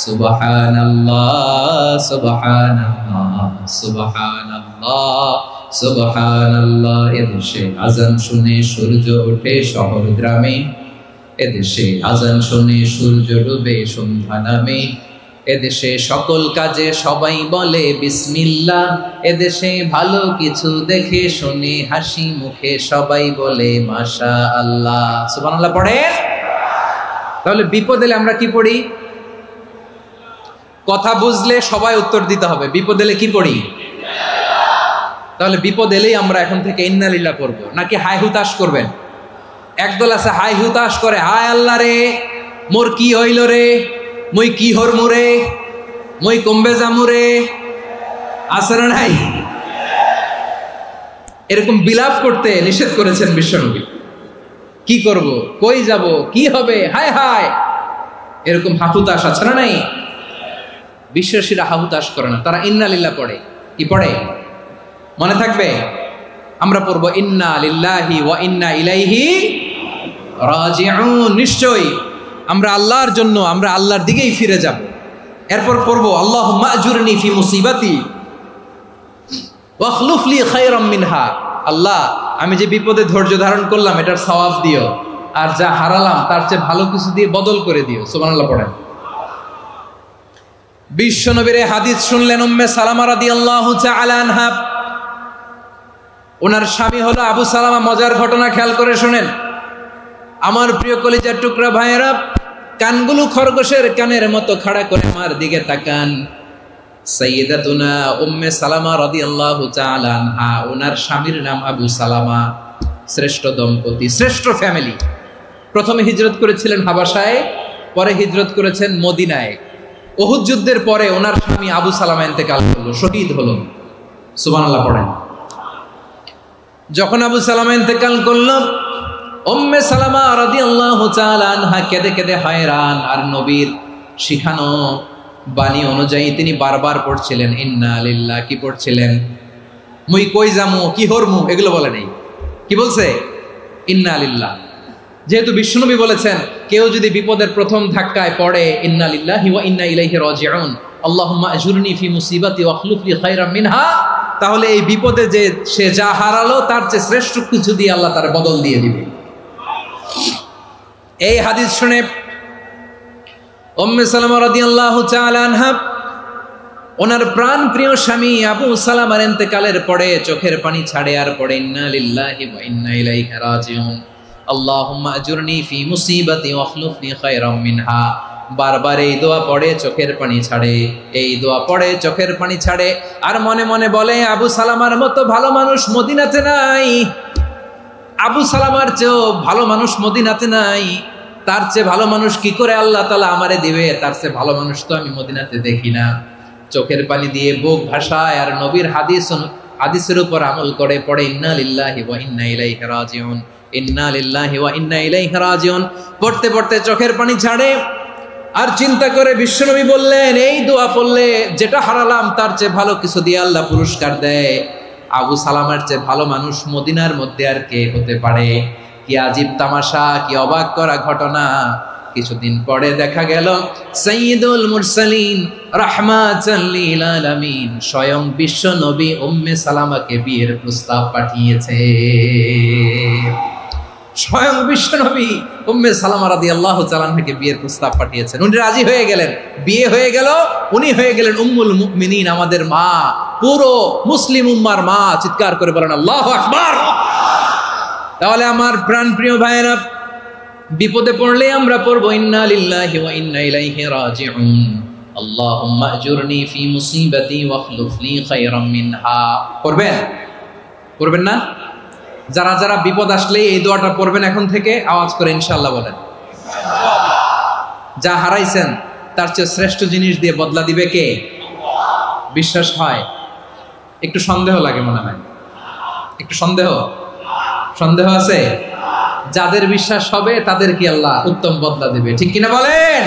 S1: সুবহানাল্লাহ সুবহানাল্লাহ সুবহানাল্লাহ সুবহানাল্লাহ। এদেশে আজান শুনে সূর্য ওঠে শহর গ্রামে, এদেশে আজান শুনে সূর্য ডুবে সন্ধ্যা নামে, এদেশে সকল কাজে সবাই বলে বিসমিল্লাহ, এদেশে ভালো কিছু দেখে শুনে হাসি মুখে সবাই বলে মাশাআল্লাহ। সুবহানাল্লাহ পড়েন। তাহলে বিপদ এলে আমরা কি পড়ি? কথা বুঝলে সবাই উত্তর দিতে হবে, বিপদ এলে কি পড়ি? তাহলে বিপদ এলেই আমরা এখন থেকে ইন্না লিল্লাহ পড়বো, নাকি হাই হুতাশ করবেন? একদল আছে হাই হুতাশ করে, হায় আল্লাহ রে মোর কি হইল রে, মই কি হরমু রে, মই কমবে জামু রে, আছে না নাই? এরকম বিলাপ করতে নিষেধ করেছেন বিশ্বনবী। কি করব, কই যাব, কি হবে, হায় হায়, এরকম হাহুতাশ আছে না নাই? বিশ্বাসীরা হাহুতাশ করে না, তারা ইন্না লিল্লাহ পড়ে। কি পড়ে মনে থাকবে? আমরা পড়বো ইন্না লিল্লাহি ওয়া ইন্না ইলাইহি রাজিউন। নিশ্চয়ই আমরা আল্লাহর জন্য, আমরা আল্লাহর দিকেই ফিরে যাব। এরপর পড়বো আল্লাহুম্মা আজুরনি ফি মুসিবাতি ওয়াখলুফ লি খায়রাম মিনহা। আল্লাহ, আমি যে বিপদে ধৈর্য ধারণ করলাম এটার সওয়াব দিও, আর যা হারালাম তার চেয়ে ভালো কিছু দিয়ে বদল করে দিও। সুবহানাল্লাহ পড়েন। বিশ্বনবীর হাদিস শুনলেন উম্মে সালামা রাদিয়াল্লাহু তাআলা আনহা। ওনার স্বামী হলো আবু সালামা। মজার ঘটনা খেয়াল করে শুনেন আমার প্রিয় কলিজার টুকরা ভাইয়েরা। কানগুলো খরগোশের কানের মতো খাড়া করে আমার দিকে তাকান। সাইয়্যিদাতুনা উম্মে সালামা রাদিয়াল্লাহু তাআলা আনহা, ওনার স্বামীর নাম আবু সালামা। শ্রেষ্ঠ দম্পতি, শ্রেষ্ঠ ফ্যামিলি। প্রথমে হিজরত করেছিলেন হাবাসায়, পরে হিজরত করেছেন মদিনায়। উহুদ যুদ্ধের পরে ওনার স্বামী আবু সালামা ইন্তেকাল করলো, শহীদ হলো। সুবহানাল্লাহ পড়েন। যখন আবু সালামা ইন্তেকাল করল, উম্মে সালামা রাদিয়াল্লাহু তাআলা আনহা কেঁদে কেঁদে হয়রান। আর নবীর শিখানো বাণী অনুযায়ী তিনি বারবার পড়ছিলেন ইন্না লিল্লাহ। কি পড়ছিলেন? মুই কই যামু, কি হরমু, এগুলো বলে নেই। কি বলছে? ইন্না লিল্লাহ। যেহেতু বিশ্বনবী বলেছেন কেউ যদি বিপদের প্রথম ধাক্কায় পড়ে ইন্না লিল্লাহি ওয়া ইন্না ইলাইহি রাজিউন, আল্লাহুম্মা আজুরনি ফি মুসিবাতি ওয়া আখলুফ লি খায়রাম মিনহা, তাহলে এই বিপদে যে সে যা হারালো তার চেয়ে শ্রেষ্ঠ কিছু দিয়ে আল্লাহ তার বদল দিয়ে দিবে। এই হাদিস শুনে উম্মে সালামা রাদিয়াল্লাহু তাআলা আনহা ওনার প্রাণ প্রিয় স্বামী আবু সালামার ইন্তেকালের পরে চোখের পানি ছাড়ে আর পড়ে ইন্না লিল্লাহি ওয়া ইন্না ইলাইহি রাজিউন, আল্লাহুম্মা আজুরনি ফি মুসিবাতি ওয়া আখলুফনি খায়রাম মিনহা। বারবার এই দোয়া পড়ে চোখের পানি ছাড়ে, এই দোয়া পড়ে চোখের পানি ছাড়ে, আর মনে মনে বলে আবু সালামার মতো ভালো মানুষ মদিনাতে নাই, আবু সালামার চেয়েও ভালো মানুষ মদিনাতে নাই, তার চেয়ে ভালো মানুষ কি করে আল্লাহ তাআলা আমারে দিবে, তার চেয়ে ভালো মানুষ তো আমি মদিনাতে দেখি না। চোখের পানি দিয়ে বুক ভাসায় আর নবীর হাদিসের উপর আমল করে পড়ে ইন্না লিল্লাহি ওয়া ইন্না ইলাইহি রাজিউন, ইন্না লিল্লাহি ওয়া ইন্না ইলাইহি রাজিউন। পড়তে পড়তে চোখের পানি ছাড়ে আর চিন্তা করে বিশ্বনবী বললেন এই দোয়া পড়লে যেটা হারালাম তার চেয়ে ভালো কিছু দিয়ে আল্লাহ পুরস্কার দেয়। আবু সালামার চেয়ে ভালো মানুষ মদিনার মধ্যে আর কে হতে পারে? কি আজীব তামাশা, কি অবাক করা ঘটনা। কিছুদিন পরে দেখা গেল সাইয়্যিদুল মুরসালিন রাহমাতাল লিল আলামিন স্বয়ং বিশ্ব নবী উম্মে সালামাকে বিয়ের প্রস্তাব পাঠিয়েছে। স্বয়ং বিশ্ব নবী উম্মে সালামা রাদিয়াল্লাহু তাআলা আনহাকে বিয়ের প্রস্তাব পাঠিয়েছেন। উনি রাজি হয়ে গেলেন, বিয়ে হয়ে গেল, উনি হয়ে গেলেন উম্মুল মুমিনিন, আমাদের মা, পুরো মুসলিম উম্মার মা। চিৎকার করে বলেন আল্লাহু আকবার। তাহলে আমার প্রাণপ্রিয় ভাইয়েরা, বিপদে পড়লে আমরা পড়বো ইন্না লিল্লাহি ওয়া ইন্না ইলাইহি রাজিউন, আল্লাহুম্মা আজুরনি ফি মুসিবাতি ওয়া আখলুফ লি খায়রাম মিনহা। পড়বেন? পড়বেন না? যারা যারা বিপদ আসলে এই দোয়াটা পড়বেন এখন থেকে আওয়াজ করে ইনশাআল্লাহ বলেন। যা হারাইছেন তার চেয়ে শ্রেষ্ঠ জিনিস দিয়ে বদলা দিবে কে? বিশ্বাস হয়? একটু সন্দেহ লাগে মনে হয়, একটু সন্দেহ আছে? যাদের বিশ্বাস হবে তাদের কি আল্লাহ উত্তম বদলা দিবে, ঠিক কিনা বলেন?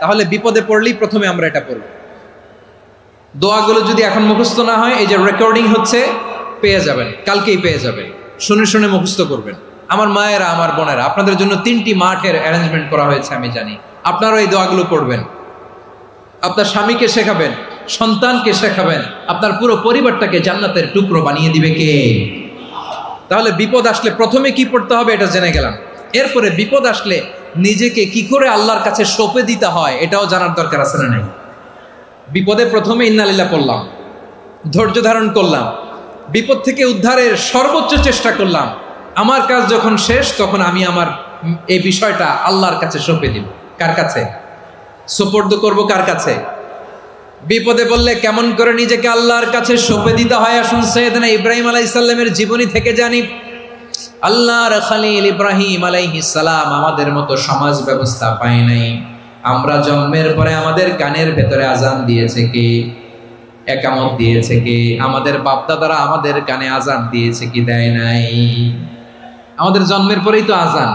S1: তাহলে বিপদে পড়লেই প্রথমে আমরা এটা পড়ব। দোয়াগুলো যদি এখন মুখস্থ না হয়, এই যে রেকর্ডিং হচ্ছে পেয়ে যাবেন, কালকেই পেয়ে যাবেন, শুনে শুনে মুখস্থ করবেন। আমার মায়েরা, আমার বোনেরা, আপনাদের জন্য 3টি মাঠের অ্যারেঞ্জমেন্ট করা হয়েছে, আমি জানি। আপনারাও এই দোয়াগুলো পড়বেন, আপনার স্বামীকে শেখাবেন, সন্তানকে শেখাবেন, আপনার পুরো পরিবারটাকে জান্নাতের টুকরো বানিয়ে দিবে কে? তাহলে বিপদ আসলে প্রথমে কি পড়তে হবে এটা জেনে গেলাম। এরপরে বিপদ আসলে নিজেকে কি করে আল্লাহর কাছে সঁপে দিতে হয় এটাও জানার দরকার আছে না নাই? বিপদে প্রথমে ইন্না লিল্লাহ পড়লাম, ধৈর্য ধারণ করলাম, বিপদ থেকে উদ্ধারের সর্বোচ্চ চেষ্টা করলাম। আমার কাজ যখন শেষ তখন আমি আমার এই বিষয়টা আল্লাহর কাছে সঁপে দিব। কার কাছে সুপর্দ করব? কার কাছে? বিপদে বললে কেমন করে নিজেকে আল্লাহর কাছে সঁপে দিতে হয় আসুন সাইয়েদনা ইব্রাহিম আলাইহিস সালামের জীবনী থেকে জানি। আল্লাহর খলিল ইব্রাহিম আলাইহিস সালাম আমাদের মতো সমাজ ব্যবস্থা পায় নাই। আমরা জন্মের পরে আমাদের কানের ভেতরে আজান দিয়েছে কে? একামত দিয়েছে কে? আমাদের বাপদাদারা আমাদের কানে আজান দিয়েছে কি? দেয় নাই। আমাদের জন্মের পরেই তো আজান,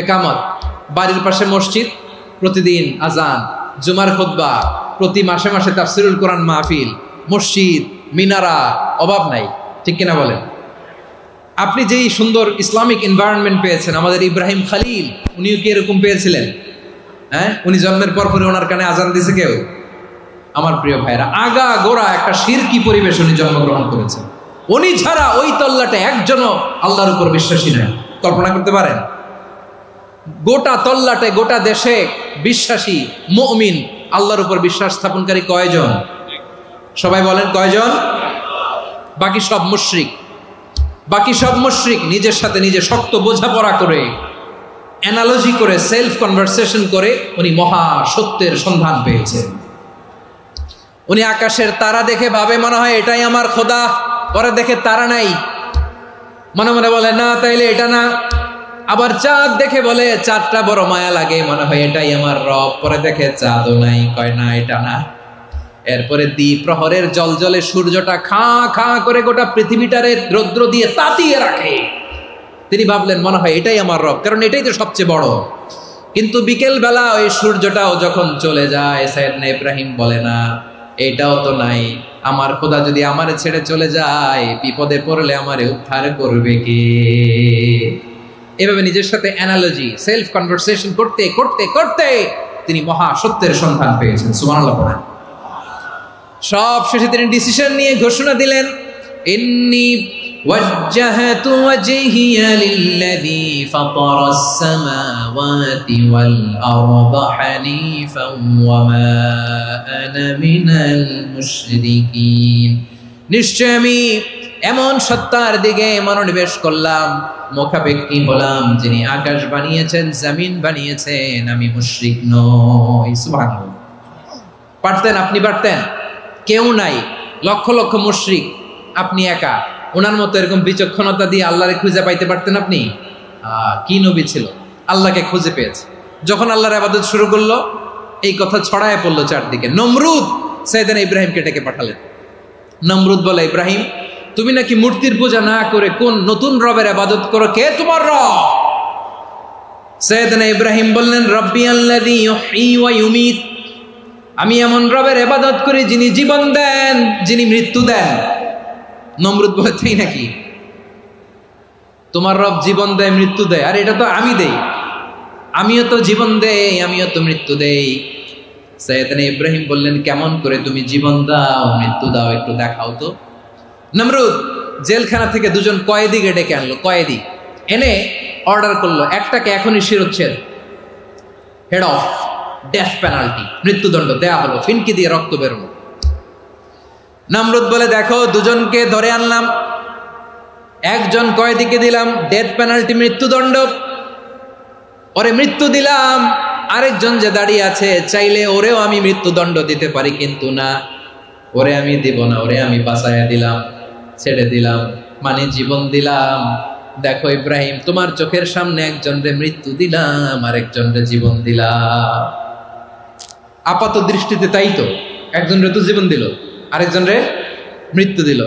S1: একামত, বাড়ির পাশে মসজিদ, প্রতিদিন আজান, জুমার খুতবা, প্রতি মাসে মাসে তাফসিরুল কোরআন মাহফিল, মসজিদ, মিনারা, অভাব নাই, ঠিক কিনা বলেন? আপনি যেই সুন্দর ইসলামিক এনভায়রনমেন্ট পেয়েছেন, আমাদের ইব্রাহিম খলিল উনিও কি এরকম পেয়েছিলেন? হ্যাঁ, উনি জন্মের পর পরে ওনার কানে আজান দিয়েছে কেউ? আমার প্রিয় ভাইরা, আগা গোড়া একটা শিরকি পরিবেশ উনি জন্মগ্রহণ করেছেন। উনি ছাড়া ওই তল্লাটে একজনও আল্লাহর উপর বিশ্বাসী নয়। কল্পনা করতে পারেন? গোটা তল্লাটে, গোটা দেশে বিশ্বাসী মুমিন, আল্লাহর উপর বিশ্বাস স্থাপনকারী কয়জন? সবাই বলেন কয়জন? বাকি সব মুশরিক। বাকি সব মুশরিক নিজের সাথে নিজে শক্ত বোঝাপড়া করে, অ্যানালজি করে, সেলফ কনভারসেশন করে উনি মহা সত্যের সন্ধান পেয়েছেন। উনি আকাশের তারা দেখে ভাবে মনে হয় এটাই আমার খোদা, পরে দেখে তারা নাই, মনে মনে বলে না তাইলে এটা না। আবার চাঁদ দেখে বলে চাঁদটা বড় মায়া লাগে, মনে হয় এটাই আমার রব, পরে দেখে চাঁদও নাই, কয় না এটা না। এরপরে দ্বিপ্রহরের জলজলে সূর্যটা খা খা করে গোটা পৃথিবীটারে রৌদ্র দিয়ে তাতিয়ে রাখে। তিনি ভাবলেন মনে হয় এটাই আমার রব, কারণ এটাই তো সবচেয়ে বড়। কিন্তু বিকেল বেলা ওই সূর্যটাও যখন চলে যায়, সাইয়েদনা ইব্রাহিম বলে না এটাও তো নাই, আমার খোদা যদি আমারে ছেড়ে চলে যায়, বিপদে পড়লে আমারে উদ্ধার করবে কে? এভাবে নিজের সাথে অ্যানালজি, সেলফ কনভারসেশন করতে করতে করতে তিনি মহা সত্যের সন্ধান পেয়েছেন। সুবহানাল্লাহ পড়েন। সব শেষে তিনি ডিসিশন নিয়ে ঘোষণা দিলেন, ইন্নী ওয়াজ্জাহতু ওয়াজহিয়া লিল্লাযী ফাতারাস সামাওয়াতি ওয়াল আরদা হানিফান ওয়া মা আনা মিনাল মুশরিকিন। নিশ্চয় আমি এমন সত্তার দিকে মনোনিবেশ করলাম, মুখাপেক্ষী হলাম, যিনি আকাশ বানিয়েছেন, জমিন বানিয়েছেন, আমি মুশরিক নই। সুবহানাল্লাহ। পারতেন, আপনি পারতেন? কেউ নাই, লক্ষ লক্ষ মুশরিক, আপনি একা। ওনার মতো এরকম বিচক্ষণতা দিয়ে আল্লাহরে খুঁজে পাইতে পারতেন আপনি? কি নবী ছিল, আল্লাহকে খুঁজে পেয়েছে। যখন আল্লাহর ইবাদত শুরু করলো, এই কথা ছড়ায় পড়লো চারদিকে। নমরুদ সাইয়েদনা ইব্রাহিমকে ডেকে পাঠালেন। নমরুদ বলে, ইব্রাহিম তুমি নাকি মূর্তির পূজা না করে কোন নতুন রবের ইবাদত করো, কে তোমার রব? সাইয়েদনা ইব্রাহিম বললেন, রব্বি আল্লাযী ইউহয়ী ওয়া ইউমীত, আমি এমন রবের ইবাদত করি যিনি জীবন দেন, যিনি মৃত্যু দেন। নমরুদ বলে, তাই নাকি? তোমার রব জীবন দেয়, মৃত্যু দেয়, আর এটা তো আমি দেই। আমিও তো জীবন দেই, আমিও তো মৃত্যু দেই। সাইয়েদনা ইব্রাহিম বললেন, কেমন করে তুমি জীবন দাও, মৃত্যু দাও, একটু দেখাও তো। নমরুদ জেলখানা থেকে দুজন কয়েদিকে ডেকে আনলো। কয়েদি এনে অর্ডার করলো, একটাকে এখনই শিরোচ্ছেদ, হেড অফ, ডেথ পেনাল্টি, মৃত্যুদণ্ড দেয়া হলো, ফিনকি দিয়ে রক্ত বেরোনো। নমরুদ বলে, দেখো দুজনকে ধরে আনলাম, একজন কয়েদিকে দিলাম ডেথ পেনাল্টি, মৃত্যুদণ্ড, ওরে মৃত্যু দিলাম। আরেকজন যে দাঁড়িয়ে আছে, চাইলে ওরেও আমি মৃত্যুদণ্ড দিতে পারি, কিন্তু না, ওরে আমি দিব না, ওরে আমি বাঁচাইয়া দিলাম, ছেড়ে দিলাম, মানে জীবন দিলাম। দেখো ইব্রাহিম, তোমার চোখের সামনে একজনরে মৃত্যু দিলাম, আরেকজনরে জীবন দিলাম। আপাত দৃষ্টিতে তাই তো, একজনরে তো জীবন দিল, আরেকজনরে মৃত্যু দিল।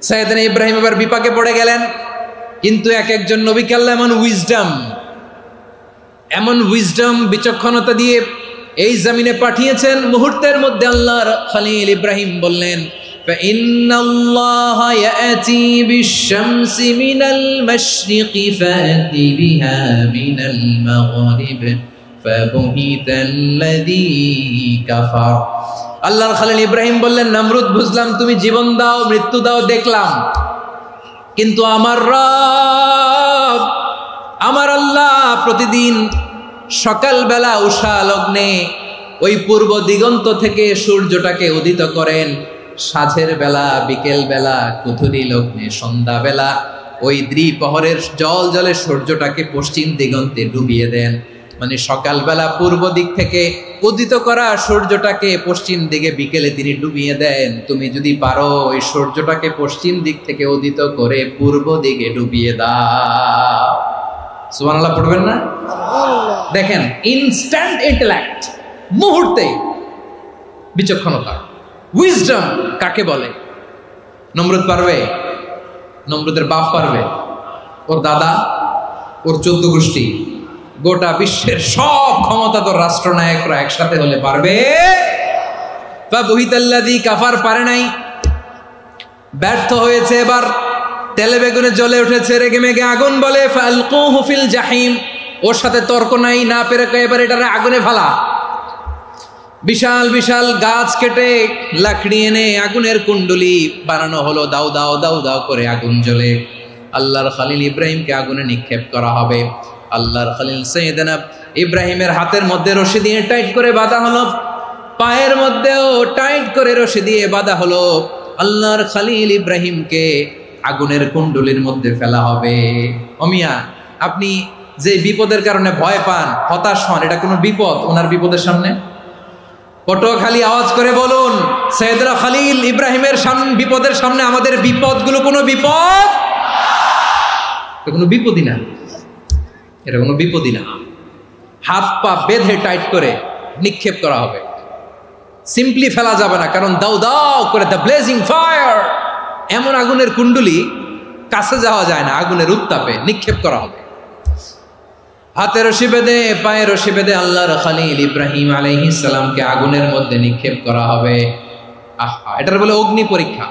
S1: সাইয়েদনা ইব্রাহিম এবার বিপাকে পড়ে গেলেন। কিন্তু এক একজন নবীকে আল্লাহ এমন উইজডম বিচক্ষণতা দিয়ে এই জমিনে পাঠিয়েছেন, মুহূর্তের মধ্যে আল্লাহর খলিল ইব্রাহিম বললেন, فإن الله يأتي بالشمس من المشرق فأت بها من المغرب فبهت الذي كفر। আল্লাহর খলিল ইব্রাহিম বললেন, নমরুদ বুঝলাম তুমি জীবন দাও, মৃত্যু দাও, দেখলাম, কিন্তু আমার রব, আমার আল্লাহ প্রতিদিন সকালবেলা উষা লগ্নে ওই পূর্ব দিগন্ত থেকে সূর্যটাকে উদিত করেন, সাঁঝের বেলা, বিকেল বেলা, কুথুরি লগ্নে, সন্ধ্যা বেলা ওই দ্বিপ্রহরের জল জলে সূর্যটাকে পশ্চিম দিগন্তে ডুবিয়ে দেন। মানে সকালবেলা পূর্ব দিক থেকে উদিত করা সূর্যটাকে পশ্চিম দিকে বিকেলে তিনি ডুবিয়ে দেন। তুমি যদি পারো ওই সূর্যটাকে পশ্চিম দিক থেকে উদিত করে পূর্ব দিকে ডুবিয়ে দাও। সুবহানাল্লাহ পড়বেন না? দেখেন, ইনস্ট্যান্ট ইন্টেলেক্ট, মুহূর্তে বিচক্ষণতা, উইজডম কাকে বলে? নমরুদ পারবে? নমরুদের বাপ পারবে? ওর দাদা, ওর 14 গোষ্ঠী, গোটা বিশ্বের সব ক্ষমতাধর রাষ্ট্রনায়করা একসাথে হলে পারবে? ফাবহিতাল্লাযী কাফার, পারে নাই, ব্যর্থ হয়েছে। এবার তেলে বেগুনে জ্বলে উঠেছে, রেগে মেগে আগুন বলে, ফালকুহু ফিল জাহিম, ওর সাথে তর্ক নাই, না পেরে এবার এটারে আগুনে ফেলা। বিশাল বিশাল গাছ কেটে লাকড়ি এনে আগুনের কুণ্ডলি বানানো হলো, দাও দাও দাও দাও করে আগুন জ্বলে। আল্লাহর খলিল ইব্রাহিমকে আগুনে নিক্ষেপ করা হবে। আল্লাহর খলিল সাইয়েদনা ইব্রাহিমের হাতের মধ্যে রশি দিয়ে টাইট করে বাঁধা হলো, পায়ের মধ্যেও টাইট করে রশি দিয়ে বাঁধা হলো। আল্লাহর খলিল ইব্রাহিমকে আগুনের কুণ্ডলির মধ্যে ফেলা হবে। অমিয়া, আপনি যে বিপদের কারণে ভয় পান, হতাশ হন, এটা কোনো বিপদ ওনার বিপদের সামনে? পটুয়াখালী আওয়াজ করে বলুন, সাইয়েদনা খলিল ইব্রাহিমের বিপদের সামনে আমাদের বিপদগুলো কোনো বিপদ? এটা কোনো বিপদই না, এটা কোনো বিপদই না। হাত পা বেঁধে টাইট করে নিক্ষেপ করা হবে। সিম্পলি ফেলা যাবে না, কারণ দাও দাও করে দ্য ব্লেজিং ফায়ার, এমন আগুনের কুণ্ডুলি কাছে যাওয়া যায় না, আগুনের উত্তাপে নিক্ষেপ করা হবে। হাতে রশি বেঁধে পায়ে রশি বেঁধে আল্লাহর খলিল ইব্রাহিম আলাইহিস সালামকে আগুনের মধ্যে নিক্ষেপ করা হবে। আহা, এটার বলে অগ্নি পরীক্ষা।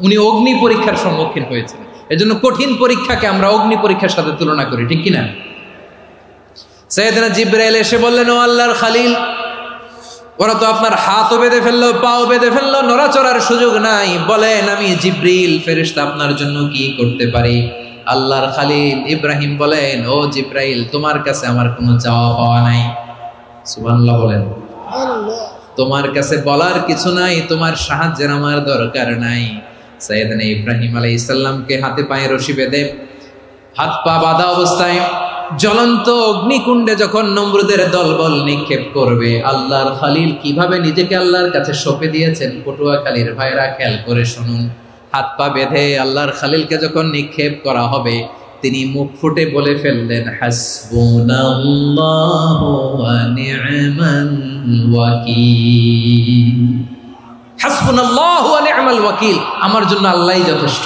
S1: উনি অগ্নি পরীক্ষার সম্মুখীন হয়েছেন। এজন্য কঠিন পরীক্ষাকে আমরা অগ্নি পরীক্ষার সাথে তুলনা করি, ঠিক কিনা? সাইয়েদনা জিবরাইল এসে বললেন, ও আল্লাহর খলিল, ওরা তো আপনার হাতও বেঁধে ফেললো, পাও বেঁধে ফেললো, নড়াচড়ার সুযোগ নাই, বলেন আমি জিবরিল ফেরেশতা আপনার জন্য কি করতে পারি? আল্লাহর খলিল ইব্রাহিম বলেন, ও জিবরাইল, তোমার কাছে আমার কোনো চাওয়া পাওয়া নাই। সুবহানাল্লাহ বলেন। তোমার কাছে বলার কিছু নাই, তোমার সাহায্যের আমার দরকার নাই। সাইয়েদনা ইব্রাহিম আলাইহিস সালামকে হাতে পায়ে রশি বেঁধে হাত পা বাঁধা অবস্থায় জ্বলন্ত অগ্নিকুণ্ডে যখন নমরুদের দলবল নিক্ষেপ করবে, আল্লাহর খলিল কিভাবে নিজেকে আল্লাহর কাছে সঁপে দিয়েছেন, পটুয়াখালীর ভাইরা খেয়াল করে শুনুন। হাত পা বেঁধে আল্লাহর খলিলকে যখন নিক্ষেপ করা হবে, তিনি মুখ ফুটে বলে ফেললেন, হাসবুনাল্লাহু ওয়া নি'মাল ওয়াকিল। হাসবুনাল্লাহু ওয়া নি'মাল ওয়াকিল, আমার জন্য আল্লাহই যথেষ্ট,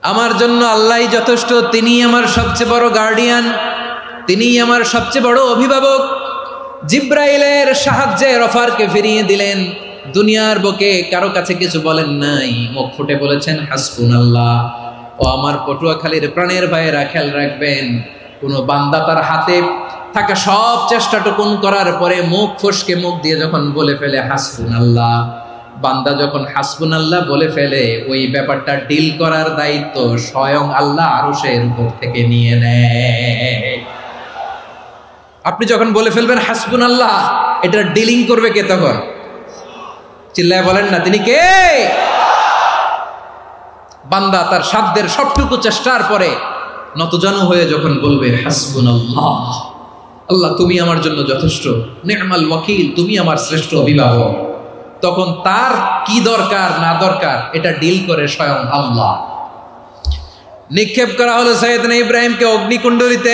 S1: আমার জন্য আল্লাহই যথেষ্ট। তিনি আমার সবচেয়ে বড় গার্ডিয়ান, তিনি আমার সবচেয়ে বড় অভিভাবক। জিব্রাইলের সাহায্যে অফারকে ফিরিয়ে দিলেন, দুনিয়ার বুকে কারো কাছে কিছু বলেন নাই, মুখ ফুটে বলেছেন হাসবুনাল্লাহ। ও আমার পটুয়াখালীর প্রাণের ভাইয়েরা খেয়াল রাখবেন, কোনো বান্দা তার হাতে থাকা সব চেষ্টাটুকুন করার পরে মুখ ফসকে মুখ দিয়ে যখন বলে ফেলে হাসবুনাল্লাহ, বান্দা যখন হাসবুনাল্লাহ বলে ফেলে, ওই ব্যাপারটা ডিল করার দায়িত্ব স্বয়ং আল্লাহ আরশের উপর থেকে নিয়ে নেয়। আপনি যখন বলে ফেলবেন হাসবুনাল্লাহ, এটা ডিলিং করবে কে তখন? চিল্লায় বলেন না, তিনি কে? বান্দা তার সাধ্যের সবটুকু চেষ্টার পরে নতজানু হয়ে যখন বলবে হাসবুনাল্লাহ, আল্লাহ তুমি আমার জন্য যথেষ্ট, নি'মাল ওয়াকিল, তুমি আমার শ্রেষ্ঠ অভিভাবক, তখন তার কি দরকার না দরকার এটা ডিল করে স্বয়ং আল্লাহ। নিক্ষেপ করা হলো সাইয়েদনা ইব্রাহিমকে অগ্নিকুণ্ডলিতে।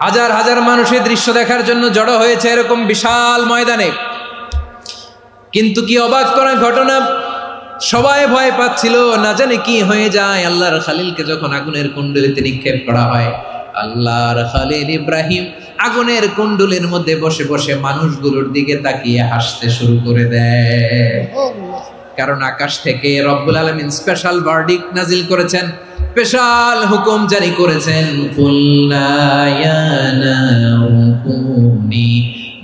S1: হাজার হাজার মানুষের দৃশ্য দেখার জন্য জড়ো হয়েছে এরকম বিশাল ময়দানে। কিন্তু কি অবাক করা ঘটনা, সবাই ভয় পাচ্ছিল, না জানে কি হয়ে যায়। আল্লাহর খলিলকে যখন আগুনের কুণ্ডলিতে নিক্ষেপ করা হয়, আল্লাহর খলিল ইব্রাহিম আগুনের কুণ্ডলের মধ্যে বসে বসে মানুষগুলোর দিকে তাকিয়ে হাসতে শুরু করে দেয়। কারণ আকাশ থেকে রব্বুল আলামিন স্পেশাল ভার্ডিক্ট নাজিল করেছেন, স্পেশাল হুকুম জারি করেছেন, কুল্লা ইয়া নারু কুনি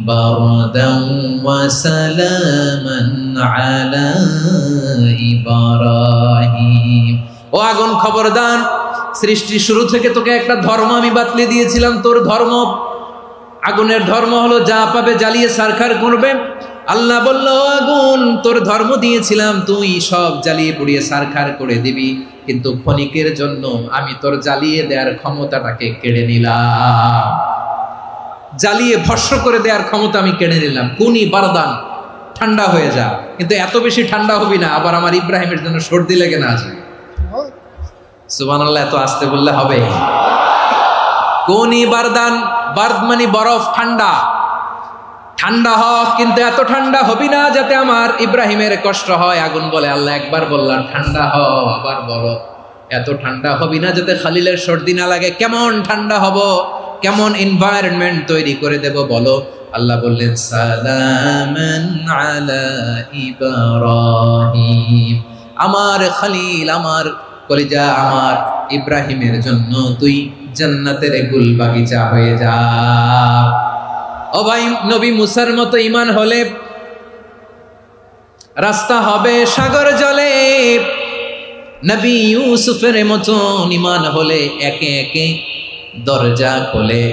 S1: বারদান ওয়া সালামান আলা ইব্রাহিম। ও আগুন, খবরদার, সৃষ্টির শুরু থেকে তোকে একটা ধর্ম আমি বাতলে দিয়েছিলাম, তোর ধর্ম, আগুনের ধর্ম হলো যা পাবে জ্বালিয়ে সারখার করবে। আল্লাহ বলল, আগুন, তোর ধর্ম দিয়েছিলাম, তুই সব জ্বালিয়ে পুড়িয়ে সারখার করে দিবি, কিন্তু ক্ষণিকের জন্য আমি তোর জ্বালিয়ে দেওয়ার ক্ষমতাটাকে কেড়ে নিলাম, জ্বালিয়ে ভস্ম করে দেওয়ার ক্ষমতা আমি কেড়ে নিলাম। কুনি বারদান, ঠান্ডা হয়ে যা। কিন্তু এত বেশি ঠান্ডা হবি না আবার আমার ইব্রাহিমের জন্য সর্দি লেগে না যায়। সুবহানাল্লাহ, এত আসতে বললে হবে? কুনি বারদান, বার্দ মানে বরফ, ঠান্ডা, ঠান্ডা হ, কিন্তু এত ঠান্ডা হবি না যাতে আমার ইব্রাহিমের কষ্ট হয়। আগুন বলে, আল্লাহ একবার বললাম ঠান্ডা হ, আবার বলো এত ঠান্ডা হবি না যাতে খলিলের সর্দি না লাগে। কেমন ঠান্ডা হব, কেমন এনভায়রনমেন্ট তৈরি করে দেব বলো? আল্লাহ বললেন, সালামান আলা ইব্রাহিম, আমার খলিল, আমার কলিজা, আমার ইব্রাহিমের জন্য তুই জান্নাতের গুল বাগিচা হয়ে যা। ও ভাই, নবী মুসার মতো ঈমান হলে রাস্তা হবে সাগর জলে, নবী ইউসুফের মতো ঈমান হলে একে একে দরজা খোলে।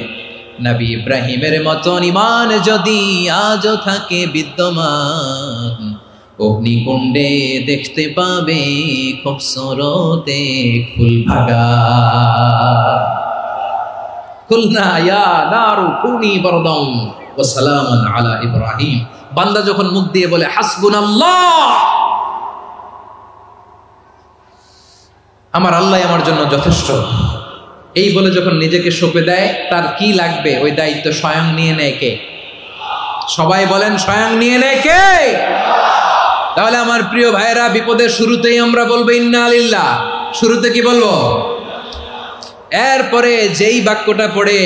S1: নবী ইব্রাহিমের মতো ঈমান যদি আজও থাকে বিদ্যমান, অগ্নিকুণ্ডে দেখতে পাবে খুবসুরত এক ফুল ভাগা। কুলনা ইয়া নারু কুনি বারদান ওয়া সালামান আলা ইব্রাহিম। বান্দা যখন মুখ দিয়ে বলে হাসবুনাল্লাহ, আমার আল্লাহ আমার জন্য যথেষ্ট, এই বলে যখন নিজেকে সঁপে দেয়, তার কি লাগবে ওই দায়িত্ব স্বয়ং নিয়ে নেয় কে? সবাই বলেন স্বয়ং নিয়ে নেয় কে? তাহলে আমার প্রিয় ভাইয়েরা, বিপদের শুরুতেই আমরা বলবো ইন্না লিল্লাহ। শুরুতে কি বলবো? এরপরে যেই বাক্যটা পড়ে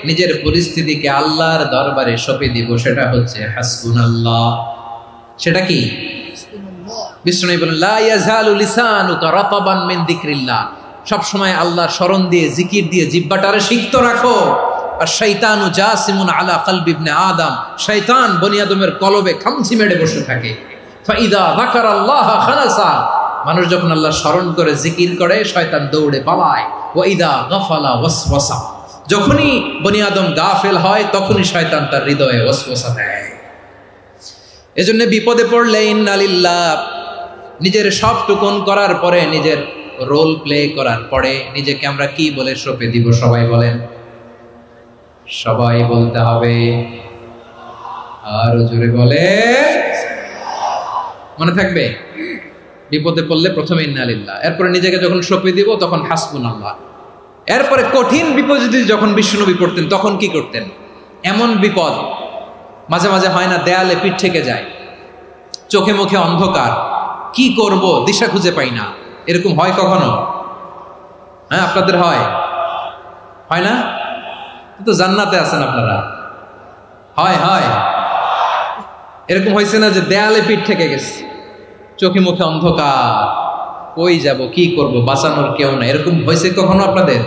S1: নিজের পরিস্থিতিকে আল্লাহর দরবারে সঁপে দিব, সেটা হচ্ছে হাসবুনাল্লাহ। সেটা কি? বিষ্ণু বলেন লা ইয়াজালু লিসানুকা রাতাবান মিন যিকরিল্লাহ, সব সময় আল্লাহর স্মরণ দিয়ে, জিকির দিয়ে জিহ্বাটারে সিক্ত রাখো। আর শয়তানু জাসিমুন আলা কলবি ইবনে আদম, শয়তান বনি আদমের কলবে খামচি মেরে বসে থাকে। ফাইদা যাকারাল্লাহ খানাসা, মানুষ যখন আল্লাহ স্মরণ করে, জিকির করে, শয়তান দৌড়ে পালায়। ওয়াইদা গাফালা ওয়াসওয়াসা, যখনই বনি আদম গাফেল হয় তখনই শয়তান তার হৃদয়ে ওয়াসওয়াসা দেয়। এজন্য বিপদে পড়লে ইন্না লিল্লাহ, নিজের সব টুকুন করার পরে, নিজের রোল প্লে করার পরে নিজেকে আমরা কি বলে সঁপে দিব? সবাই বলেন, সবাই বলতে হবে। আর জোরে বলে, মনে থাকবে? বিপদে পড়লে প্রথমে ইন্না লিল্লাহ, এরপরে নিজেকে যখন সঁপে দিব তখন হাসবুনাল্লাহ। এরপরে কঠিন বিপদ যদি যখন বিশ্বনবী পড়তেন তখন কি করতেন? এমন বিপদ মাঝে মাঝে হয় না, দেয়ালে পিঠ থেকে যায়, চোখে মুখে অন্ধকার, কি করব দিশা খুঁজে পাই না, এরকম হয় কখনো? হ্যাঁ, আপনাদের হয়? হয় না? তো জান্নাতে আছেন আপনারা। হয় হয় এরকম হয়েছে না যে দেয়ালে পিঠ থেকে গেছে, চোখে মুখে অন্ধকার, কই যাব, কি করব, বাঁচানোর কেউ না, এরকম হয়েছে কখনো আপনাদের?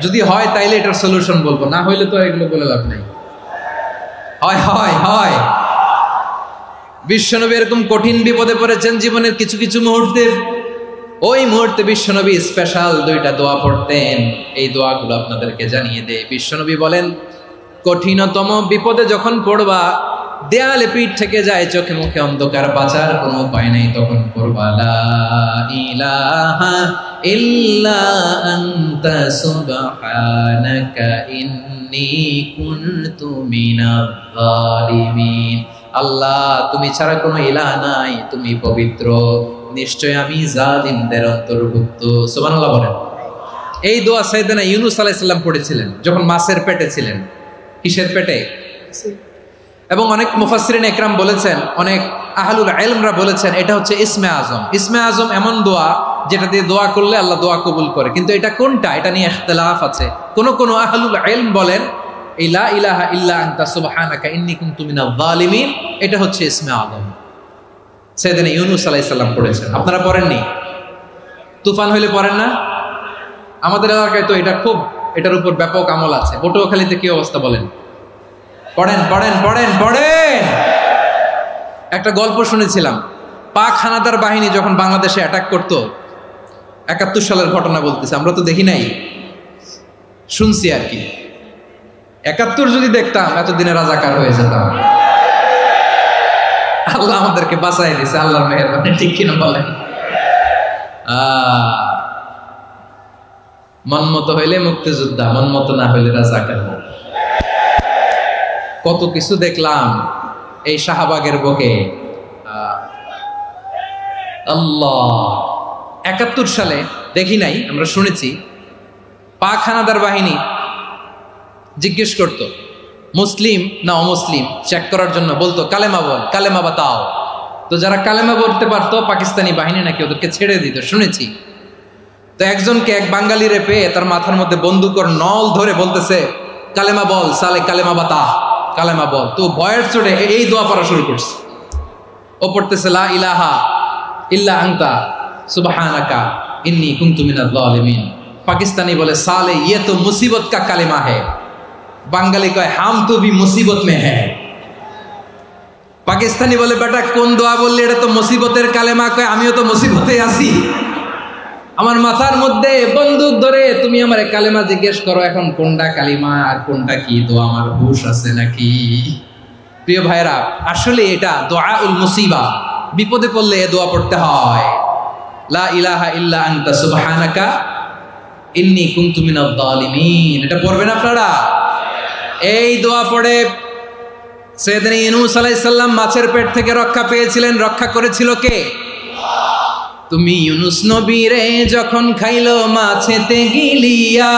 S1: যদি হয় তাইলে এটার সলিউশন বলবো, না হইলে তো এগুলো বলে লাভ নাই। হয় হয় হয় বিশ্বনবী এরকম কঠিন বিপদে পড়েছেন জীবনের কিছু কিছু মুহূর্তে। ওই মুহূর্তে বিশ্বনবী স্পেশাল 2টা দোয়া পড়তেন। এই দোয়াগুলো আপনাদেরকে জানিয়ে দেয়। বিশ্বনবী বলেন, কঠিনতম বিপদে যখন পড়বা, দেয়ালে পিঠ থেকে যায়, চোখে মুখে অন্ধকার, বাঁচার কোনো উপায় নেই, তখন পড়বা লা ইলাহা ইল্লা আনতা সুবহানাকা ইন্নী কুনতু মিনাজ জালিমিন। আল্লাহ, তুমি ছাড়া কোনো ইলাহ নাই, তুমি পবিত্র, নিশ্চয় আমি জালিমদের অন্তর্ভুক্ত। সুবহানাল্লাহ বলেন। এই দোয়া সাইয়েদনা ইউনূস আলাইহিস সালাম পড়েছিলেন যখন মাছের পেটে ছিলেন। কিসের পেটে? এবং অনেক মুফাসসিরিন ইকরাম বলেছেন, অনেক আহলুল ইলমরা বলেছেন, এটা হচ্ছে ইসমে আজম। ইসমে আজম এমন দোয়া যেটা দিয়ে দোয়া করলে আল্লাহ দোয়া কবুল করে, কিন্তু এটা কোনটা, এটা নিয়ে ইখতিলাফ আছে। কোন আহলুল ইলম বলেন লা ইলাহা ইল্লা আনতা সুবহানাকা ইন্নী কুনতু মিনাজ জালিমিন, এটা হচ্ছে ইসমে আজম। সাইয়েদনা ইউনূস আলাইহিস সালাম পড়েছেন। আপনারা পড়েননি? তুফান হইলে পড়েন না? আমাদের এলাকায় তো এটা খুব, এটার উপর ব্যাপক আমল আছে। পটুয়াখালীতে কি অবস্থা বলেন? পড়েন পড়েন পড়েন পড়েন। একটা গল্প শুনেছিলাম, পাক হানাদার বাহিনী যখন বাংলাদেশে অ্যাটাক করতো, 71 সালের ঘটনা বলতেছে, আমরা তো দেখি নাই, শুনছি আর কি। 71 যদি দেখতাম এতদিনে রাজাকার হয়ে যেতাম। আল্লাহ আমাদেরকে বাঁচাই দিছে, আল্লাহর মেহেরবানি, ঠিক কিনা বলেন? মন মতো হইলে মুক্তিযোদ্ধা, মন মতো না হইলে রাজাকার। কত কিছু দেখলাম এই শাহবাগের বুকে। আল্লাহ, 71 সালে দেখি নাই, আমরা শুনেছি, পাক হানাদার বাহিনী জিজ্ঞেস করতো মুসলিম না অমুসলিম চেক করার জন্য, বলতো কালেমা বল, কালেমা বাতাও। তো যারা কালেমা বলতে পারতো পাকিস্তানি বাহিনী নাকি ওদেরকে ছেড়ে দিত, শুনেছি। তো একজনকে, এক বাঙালিরে পেয়ে তার মাথার মধ্যে বন্দুকর নল ধরে বলতেছে কালেমা বল সালে, কালেমা বাতা, কালেমা বল। তো ভয়ের চোটে এই দোয়া পড়া শুরু করছে। ও পড়তেছে লা ইলাহা ইল্লা আনতা সুবহানাকা ইন্নী কুনতু মিনাজ জালিমিন। পাকিস্তানি বলে সালে ये तो मुसीबत का কালেমা है। বাঙালি কয় হাম তো ভি মুসিবত মে হ্যায়। পাকিস্তানি বলে বেটা কোন দোয়া বললি, এটা তো মুসিবতের কালেমা। কয় আমিও তো মুসিবতে আছি, আমার মাথার মধ্যে বন্দুক ধরে তুমি আমার কালেমা জিজ্ঞেস করো, এখন কোনটা কালিমা আর কোনটা কি দোয়া, আমার হুশ আছে নাকি? প্রিয় ভাইরা, আসলে এটা দুআউল মুসিবা, বিপদে পড়লে এ দোয়া পড়তে হয়। লা ইলাহা ইল্লা আনতা সুবহানাকা ইন্নী কুনতু মিনাজ জালিমিন, এটা পড়বেন আপনারা। এই দোয়া পড়ে সাইয়েদনা ইউনূস আলাইহিস সালাম মাছের পেট থেকে রক্ষা পেয়েছিলেন। রক্ষা করেছিল কে? তুমি ইউনূস নবীরে যখন খাইলো মাছেতে গিলিয়া,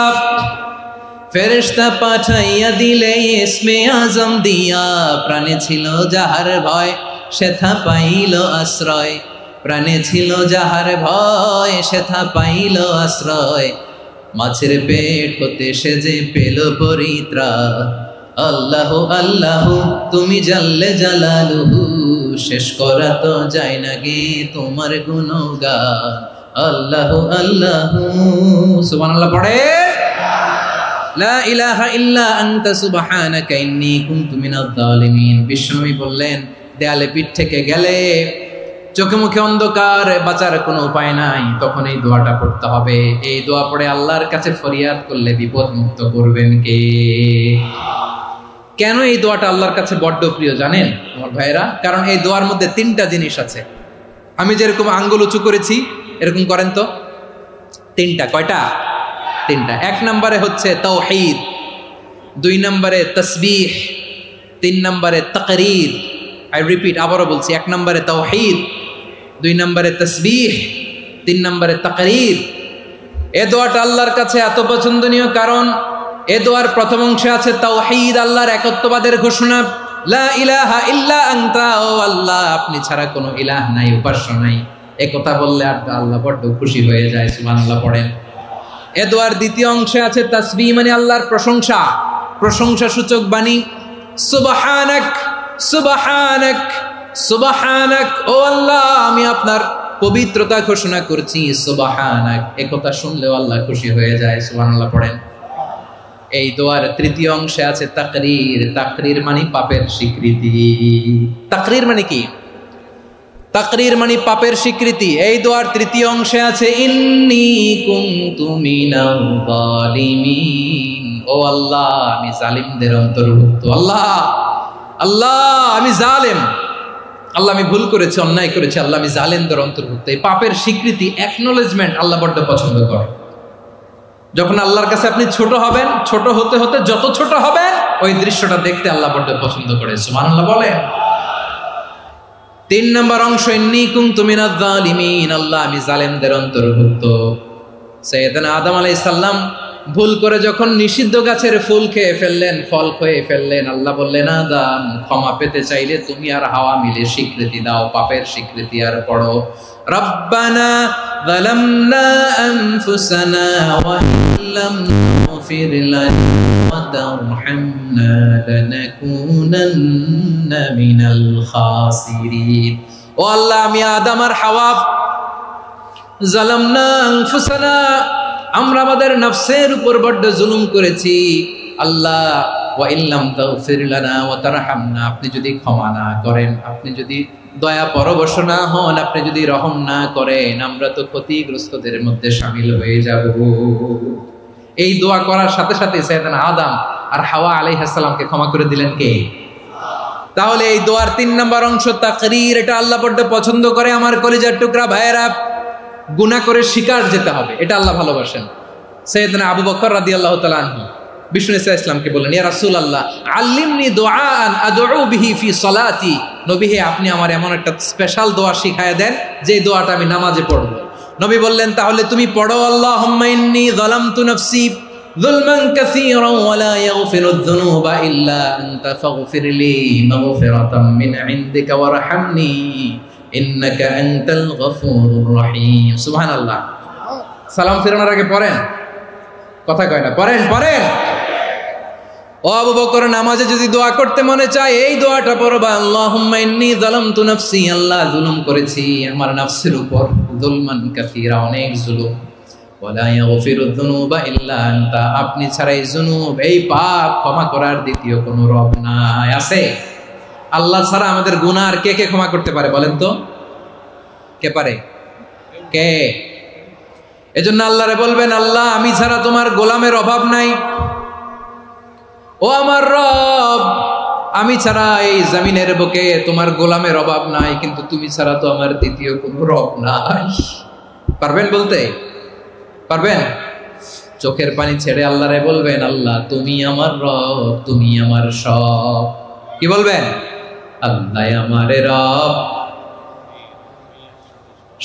S1: ফেরেশতা পাঠাইয়া দিলে ইসমে আজম দিয়া, প্রাণে ছিল যাহার ভয় সেথা পাইল আশ্রয়, প্রাণে ছিল যাহার ভয় সেথা পাইল আশ্রয়, মাছের পেট হতে সে যে পেল পরিত্রাণ। আল্লাহ আল্লাহ তুমি জাল্লে জালালুহু, শেষ করা তো যায় না গে তোমার গুণগান। আল্লাহ আল্লাহ, সুবহানাল্লাহ পড়ে। লা ইলাহা ইল্লা আনতা সুবহানাকা ইন্নী কুনতু মিনাজ জালিমিন। বিশ্বনবী বললেন, দেয়ালে পিঠ থেকে গেলে, চোখে মুখে অন্ধকার, বাঁচার কোনো উপায় নাই, তখন এই দোয়াটা পড়তে হবে। এই দোয়া পড়ে আল্লাহর কাছে ফরিয়াদ করলে বিপদ মুক্ত করবেন কে? কেন এই দোয়াটা আল্লাহর কাছে বড্ড প্রিয় জানেন আমার ভাইয়েরা? কারণ এই দোয়ার মধ্যে তিনটা জিনিস আছে। আমি যেরকম আঙ্গুল উঁচু করেছি এরকম করেন তো। তিনটা। কয়টা? তিনটা। এক নম্বরে হচ্ছে তাওহীদ, দুই নম্বরে তাসবিহ, তিন নম্বরে তাকরীর। আই রিপিট, আবারও বলছি, এক নম্বরে তাওহীদ, দুই নম্বরে তাসবিহ, তিন নম্বরে তাকরীর। এ দোয়াটা আল্লাহর কাছে এত পছন্দনীয় কারণ এ দোয়ার প্রথম অংশে আছে তাওহীদ, আল্লাহর একত্ববাদের ঘোষণা। লা ইলাহা ইল্লা আনতা, ও আল্লাহ আপনি ছাড়া কোনো ইলাহ নাই, উপাস্য নাই। এ কথা বললে আল্লাহ বড্ড খুশি হয়ে যায়, সুবহানাল্লাহ পড়েন। এ দোয়ার দ্বিতীয় অংশে আছে তাসবিহ, মানে আল্লাহর প্রশংসা, প্রশংসা সূচক বাণী। সুবহানাক সুবহানাক সুবহানাক, ও আল্লাহ আমি আপনার পবিত্রতা ঘোষণা করছি, সুবহানাক। এ কথা শুনলেও আল্লাহ খুশি হয়ে যায়, সুবহানাল্লাহ পড়েন। এই দোয়ার তৃতীয় অংশে আছে তাকরীর, তাকরীর মানে পাপের স্বীকৃতি। তাকরীর মানে কি? তাকরীর মানে পাপের স্বীকৃতি। এই দোয়ার তৃতীয় অংশে আছে ইন্নী কুনতু মিনাল জালিমিন, ও আল্লাহ আমি জালিমদের অন্তর্ভুক্ত। আল্লাহ আল্লাহ আমি জালেম, আল্লাহ আমি ভুল করেছি, অন্যায় করেছি, আল্লাহ আমি জালেমদের অন্তর্ভুক্ত। এই পাপের স্বীকৃতি, অ্যাকনোলেজমেন্ট আল্লাহ বড্ড পছন্দ করে। যখন আল্লাহর কাছে আপনি ছোট হবেন, ছোট হতে হতে যত ছোট হবেন ওই দৃশ্যটা দেখতে আল্লাহ বড্ড পছন্দ করে, সুবহানাল্লাহ বলেন। তিন নম্বর অংশ ইন্নী কুনতু মিনাজ জালিমিন, আল্লাহ আমি জালেমদের অন্তর্ভুক্ত। সাইয়েদনা আদম আলাইহিস সালাম ভুল করে যখন নিষিদ্ধ গাছের ফুল খেয়ে ফেললেন, ফল খেয়ে ফেললেন, আল্লাহ বললেন আদম ক্ষমা পেতে চাইলে তুমি আর হাওয়া মিলে স্বীকৃতি দাও, পাপের স্বীকৃতি আর পড়ো। রব্বানা যালামনা আনফুসানা ওয়া ইল্লাম তাগফির লানা ওয়া তারহামনা লানাকুনান্না মিনাল খাসিরিন। ও আল্লাহ আমি আদম আর হাওয়া যালামনা আনফুসানা, আমরা আমাদের নফসের উপর বড্ড জুলুম করেছি। আল্লাহ ওয়া ইল্লাম তাগফির লানা ওয়া তারহামনা, আপনি যদি ক্ষমা না করেন, আপনি যদি দয়া পরবশ না হন, আপনি যদি রহম না করেন, আমরা তো ক্ষতিগ্রস্তদের মধ্যে শামিল হয়ে যাব। এই দোয়া করার সাথে সাথে সাইয়েদনা আদম আর হাওয়া আলাইহিস সালামকে ক্ষমা করে দিলেন কে? তাহলে এই দোয়ার তিন নম্বর অংশ তাকরীর, এটা আল্লাহ বড্ড পছন্দ করে। আমার কলিজার টুকরা ভাইয়েরা, গুনাহ করে শিকার যেতে হবে, এটা আল্লাহ ভালোবাসেন। সাইয়েদনা আবু বকর রাদিয়াল্লাহু তাআলা আনহু বিষ্ণু ইসলামকে বললেন, ইয়া রাসূলুল্লাহ আল্লিমনি দুআআন আদউ বিহি ফি সলাতি, নবী হে আপনি আমার এমন একটা স্পেশাল দোয়া শিখায়া দেন যে দোয়াটা আমি নামাজে পড়ব। নবী বললেন, তাহলে তুমি পড়ো আল্লাহুম্মা ইন্নী যালামতু নাফসি যুলমান কাসীরান ওয়া লা ইয়াগফিরুয যুনুবা ইল্লা আনতা ফাগফিরলি মাগফিরাতাম মিন ইনদিকা ওয়ারহামনি ইন্নাকা আনতাল গফুরুর রহিম। সুবহানাল্লাহ। সালাম ফিরানোর আগে পড়েন, কথা কয় না, পড়েন পড়েন। ও আবু বকর, নামাজে যদি দোয়া করতে মনে চায় এই দোয়াটা পড়বা, আল্লাহুম্মা ইন্নী যালামতু নাফসি, আল্লাহ জুলুম করেছি আমার নফসের উপর, যুলমান কাসীরা অনেক জুলুম, ওয়া লা ইয়াগফিরুয যুনুবা ইল্লা আনতা, আপনি ছাড়া এই জুনুব, এই পাপ ক্ষমা করার দ্বিতীয় কোনো রব নাই। আছে? আল্লাহ ছাড়া আমাদের গুনাহ আর কে কে ক্ষমা করতে পারে বলেন তো? কে পারে? কে? এজন্য আল্লাহরে বলবেন, আল্লাহ আমি ছাড়া তোমার গোলামের অভাব নাই, ও আমার রব আমি ছাড়া এই জমিনের বুকে তোমার গোলামের অভাব নাই, কিন্তু তুমি ছাড়া তো আমার দ্বিতীয় কোনো রব নাই। পারবেন বলতে? পারবেন? চোখের পানি ছেড়ে আল্লাহরে বলবেন, আল্লাহ তুমি আমার রব, তুমি আমার সব। কি বলবেন? আল্লাহ আমারে রব।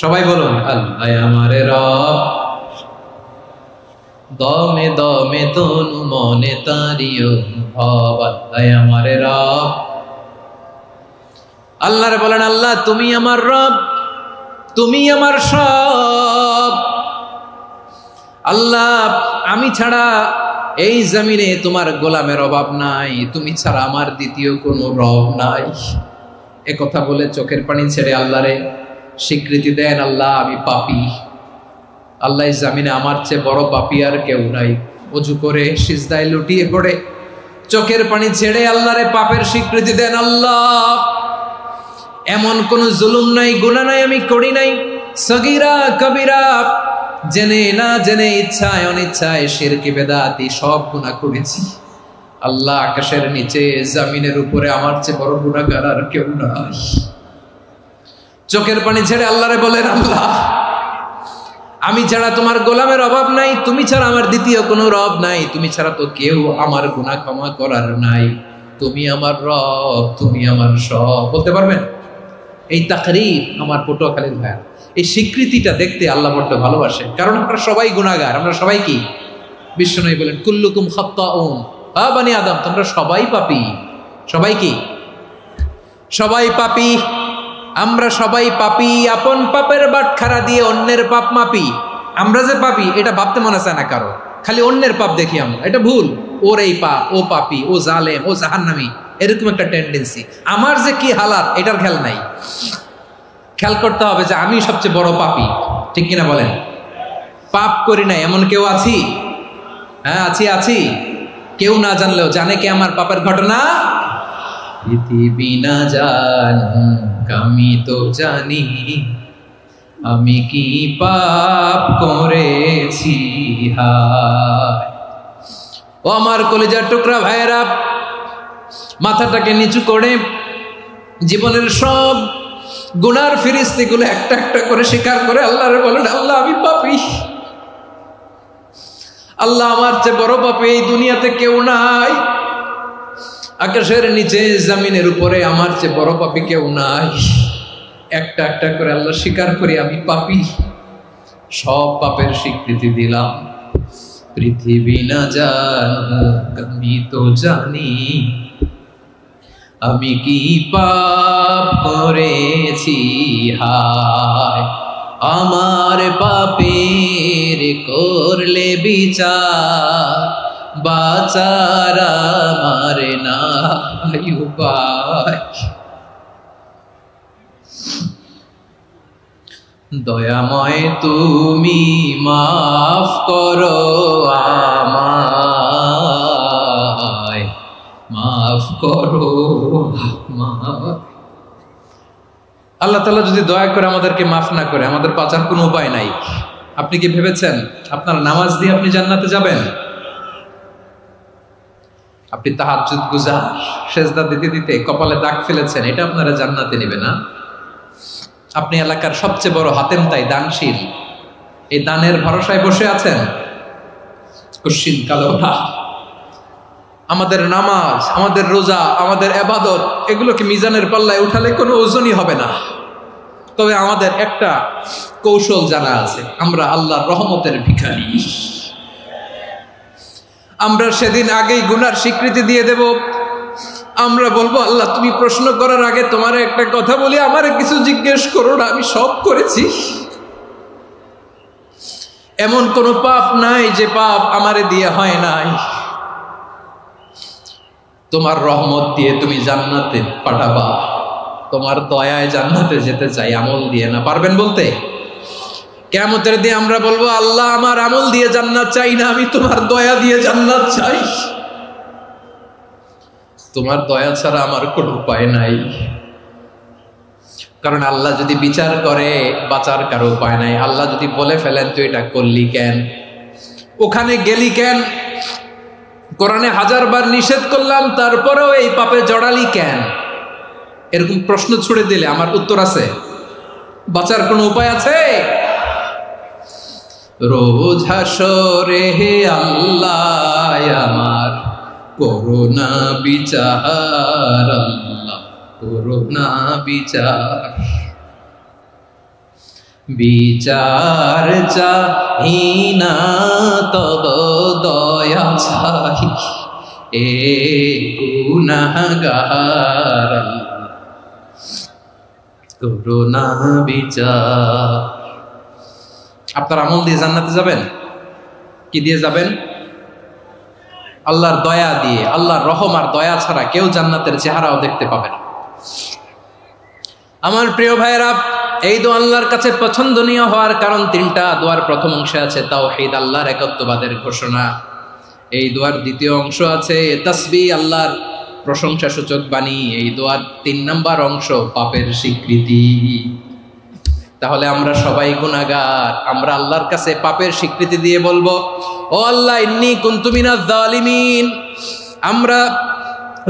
S1: সবাই বলুন, আল্লাহ আমারে রব, দমে দমে তনু মনে তারি অনুভব, আল্লাহ আমার রব। আল্লাহরে বলেন, আল্লাহ তুমি আমার রব, তুমি আমার সব। আল্লাহ আমি ছাড়া এই জমিনে তোমার গোলামের অভাব নাই, তুমি ছাড়া আমার দ্বিতীয় কোনো রব নাই। এ কথা বলে চোখের পানি ছেড়ে আল্লাহরে স্বীকৃতি দেন, আল্লাহ আমি পাপী, আল্লাহ এই জমিনে আমার চেয়ে বড় পাপী আর কেউ নাই। ওযু করে সিজদায় লুটিয়ে পড়ে চোখের পানি ছেড়ে আল্লাহরে পাপের স্বীকৃতি দেন, আল্লাহ এমন কোন জুলুম নাই, গুনাহ নাই আমি করি নাই, সগীরা কবিরা, জেনে না জেনে, ইচ্ছায় অনিচ্ছায়, শিরকি বেদাতি সব গুনাহ করেছি। আল্লাহ আকাশের নিচে জমিনের উপরে আমার চেয়ে বড় গুনাহগার আর কেউ নাই। চোখের পানি ছেড়ে আল্লাহরে বলেন, আল্লাহ আমি ছাড়া তোমার গোলামের অভাব নাই, তুমি ছাড়া আমার দ্বিতীয় কোনো রব নাই, তুমি ছাড়া তো কেউ আমার গুনাহ ক্ষমা করার নাই, তুমি আমার রব, তুমি আমার সব। বলতে পারবেন? এই তাকরীর আমার পটুয়াখালীর ভাইয়া, এই স্বীকৃতিটা দেখতে আল্লাহ বড্ড ভালোবাসে, কারণ আমরা সবাই গুনাহগার, আমরা সবাই কি? বিশ্বনবী বলেন কুল্লুকুম খাত্তাউন, বানি আদম তোমরা সবাই পাপী। সবাই কি? সবাই পাপী, আমরা সবাই পাপী। আপন পাপের বাটখারা দিয়ে অন্যের পাপ মাপি। আমরা যে পাপী এটা ভাবতে মনে চায় না কারো, খালি অন্যের পাপ দেখি আমরা, এটা ভুল। ওর এই পাপ, ও পাপী, ও জালেম, ও জাহান্নামী, এরকম একটা টেন্ডেন্সি। আমার যে কি হালাত এটার খেয়াল নাই। খেয়াল করতে হবে যে আমি সবচেয়ে বড় পাপী, ঠিক কিনা বলেন? পাপ করি না এমন কেউ আছি? হ্যাঁ আছি। কেউ না জানলেও জানে কে আমার পাপের ঘটনা? পৃথিবী না জানুক আমি তো জানি, আমি কি পাপ করেছি হায়। ও আমার কলিজার টুকরা ভাইয়েরা, মাথাটাকে নিচু করে জীবনের সব গুনার ফিরিস্তিগুলো একটা একটা করে স্বীকার করে আল্লাহরে বলেন, আল্লাহ আমি পাপী, আল্লাহ আমার চেয়ে বড় পাপী এই দুনিয়াতে কেউ নাই, আকাশের নিচে জমিনের উপরে আমার চেয়ে বড় পাপী কেউ নাই। একটা একটা করে আল্লাহ স্বীকার করি আমি পাপী, সব পাপের স্বীকৃতি দিলাম। পৃথিবী না জানুক আমি তো জানি, আমি কি পাপ করেছি হায়। আমার পাপের করলে বিচার, বাঁচার আমার নাই উপায়। দয়াময় তুমি মাফ করো আমায়, মাফ করো আমায়। আল্লাহ তাআলা যদি দয়া করে আমাদেরকে মাফ না করে, আমাদের বাঁচার কোনো উপায় নাই। আপনি কি ভেবেছেন আপনার নামাজ দিয়ে আপনি জান্নাতে যাবেন? আপনি তাহাজ্জুদ গুজার, সেজদা দিতে দিতে কপালে দাগ ফেলেছেন, এটা আপনারা জান্নাতে নেবে না। আপনি এলাকার সবচেয়ে বড় হাতেম তাই দানশীল, এই দানের ভরসায় বসে আছেন, কুশ্চিন কালো না। আমাদের নামাজ, আমাদের রোজা, আমাদের ইবাদত, এগুলোকে মিজানের পাল্লায় উঠালে কোনো ওজনই হবে না। তবে আমাদের একটা কৌশল জানা আছে, আমরা আল্লাহর রহমতের ভিখারি। আমরা সেদিন আগেই গুনার স্বীকৃতি দিয়ে দেব। আমরা বলবো, আল্লাহ তুমি প্রশ্ন করার আগে তোমার একটা কথা বলি, আমারে কিছু জিজ্ঞেস করো না, আমি সব করেছি। এমন কোনো পাপ নাই যে পাপ আমারে দিয়ে হয় নাই। তোমার রহমত দিয়ে তুমি জান্নাতে পাঠাবা, তোমার দয়ায় জান্নাতে যেতে চাই, আমল দিয়ে না। পারবেন বলতে? কিয়ামতের দিন আমরা বলবো, আল্লাহ আমার আমল দিয়ে জান্নাত চাই না, আমি তোমার দয়া দিয়ে জান্নাত চাই। তোমার দয়া ছাড়া আমার কোনো উপায় নাই। কারণ আল্লাহ যদি বিচার করে বাঁচার কারো উপায় নাই। আল্লাহ যদি বলে ফেলেন তুই এটা করলি কেন, ওখানে গেলি কেন, কোরআনে 1000 বার নিষেধ করলাম তারপরেও এই পাপে জড়ালি কেন, এরকম প্রশ্ন ছুড়ে দিলে আমার উত্তর আছে? বাঁচার কোনো উপায় আছে? রোজ হাসরে হে আল্লাহ আমার করুণা বিচার, আল্লাহ করুণা বিচার। বিচার চাহি না তব দয়া চাহি এ গুনাহগার করুণা বিচার। আপনার আমল দিয়ে জান্নাতে যাবেন? কি দিয়ে যাবেন? আল্লাহর দয়া দিয়ে। আল্লাহর রহম আর দয়া ছাড়া কেউ জান্নাতের চেহারাও দেখতে পাবে না। আমার প্রিয় ভাইয়েরা, এই দোয়া আল্লাহর কাছে পছন্দনীয় হওয়ার কারণ তিনটা। দোয়ার প্রথম অংশে আছে তাওহীদ, আল্লাহর একত্ববাদের ঘোষণা। এই দোয়ার দ্বিতীয় অংশ আছে তাসবিহ, আল্লাহর প্রশংসা সূচক বাণী। এই দোয়ার 3 নাম্বার অংশ পাপের স্বীকৃতি। তাহলে আমরা সবাই গুনাহগার। আমরা আল্লাহর কাছে পাপের স্বীকৃতি দিয়ে বলবো, ও আল্লাহ, ইন্নী কুনতু মিনাজ জালিমিন। আমরা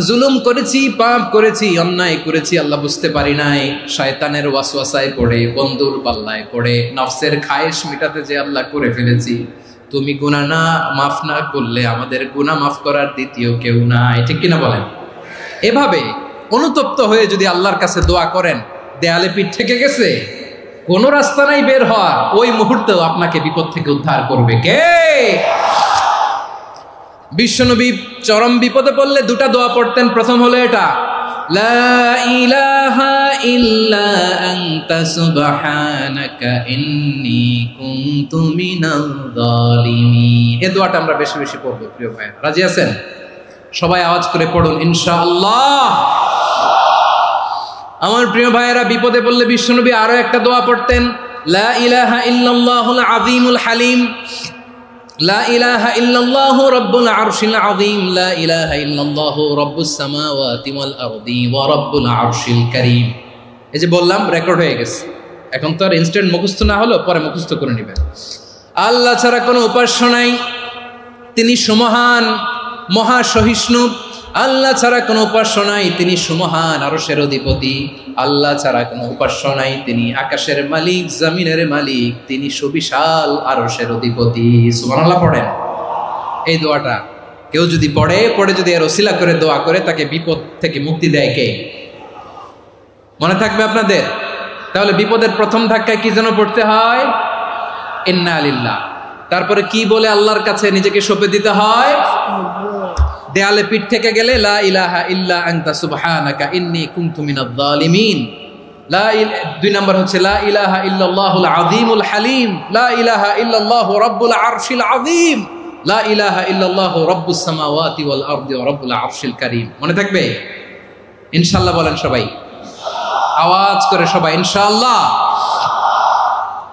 S1: জুলুম করেছি, পাপ করেছি, অন্যায় করেছি, আল্লাহ বুঝতে পারি নাই। শয়তানের ওয়াসওয়াসায় পড়ে, বন্ধুর পাল্লায় পড়ে, নফসের খায়েশ মিটাতে যে আল্লাহ করে ফেলেছি। তুমি গুনাহ না মাফ না করলে আমাদের গুনাহ মাফ করার দ্বিতীয় কেউ নাই। ঠিক কিনা বলেন? এভাবে অনুতপ্ত হয়ে যদি আল্লাহর কাছে দোয়া করেন, দেয়ালে পিঠ থেকে গেছে, কোনো রাস্তা নাই বের হওয়ার, ওই মুহূর্তেও আপনাকে বিপদ থেকে উদ্ধার করবে কে? বিশ্বনবী চরম বিপদে পড়লে 2টা দোয়া পড়তেন। প্রথম হলো এটা, লা ইলাহা ইল্লা আনতা সুবহানাকা ইন্নী কুনতু মিনাল জালিমিন। এই দোয়াটা আমরা বেশি বেশি পড়ব প্রিয় ভাই। রাজি আছেন? সবাই আওয়াজ করে পড়ুন ইনশাআল্লাহ। আমার প্রিয় ভাইয়েরা, বিপদে পড়লে বিশ্বনবী আরো একটা দোয়া পড়তেন, লা ইলাহা ইল্লাল্লাহুল আযীমুল হালিম, লা ইলাহা ইল্লাল্লাহু রাব্বুল আরশিল আযীম, লা ইলাহা ইল্লাল্লাহু রাব্বুস সামাওয়াতি ওয়াল আরদি ওয়া রাব্বুল আরশিল কারীম। এই যে বললাম, রেকর্ড হয়ে গেছে। এখন তো আর ইনস্ট্যান্ট মুখস্থ না হলো, পরে মুখস্থ করে নেবেন। আল্লাহ ছাড়া কোনো উপাস্য নাই, তিনি সুমহান, মহা সহিষ্ণু। আল্লাহ ছাড়া কোনো উপাস্য নাই, তিনি সুমহান, আরশের অধিপতি। আল্লাহ ছাড়া কোনো উপাস্য নাই, তিনি আকাশের মালিক, জমিনের মালিক, তিনি সুবিশাল আরশের অধিপতি। সুবহানাল্লাহ পড়েন। এই দোয়াটা কেউ যদি পড়ে যদি এর ওসিলা করে দোয়া করে, তাকে বিপদ থেকে মুক্তি দেয় কে? মনে থাকবে আপনাদের? তাহলে বিপদের প্রথম ধাক্কায় কি যেন পড়তে হয়? ইন্না লিল্লাহ। তারপরে কি বলে আল্লাহর কাছে নিজেকে সঁপে দিতে হয়? দেয়ালে পিঠ থেকে গেলে লা ইলাহা ইল্লা আনতা সুবহানাকা ইন্নী কুনতু মিনাজ জালিমিন। 2 নম্বর হচ্ছে লা ইলাহা ইল্লাল্লাহুল আযীমুল হালিম, লা ইলাহা ইল্লাল্লাহু রাব্বুল আরশিল আযীম, লা ইলাহা ইল্লাল্লাহু রাব্বুস সামাওয়াতি ওয়াল আরদি ওয়া রাব্বুল আরশিল কারীম। মনে থাকবে? ইনশাআল্লাহ বলেন সবাই, আওয়াজ করে সবাই ইনশাআল্লাহ।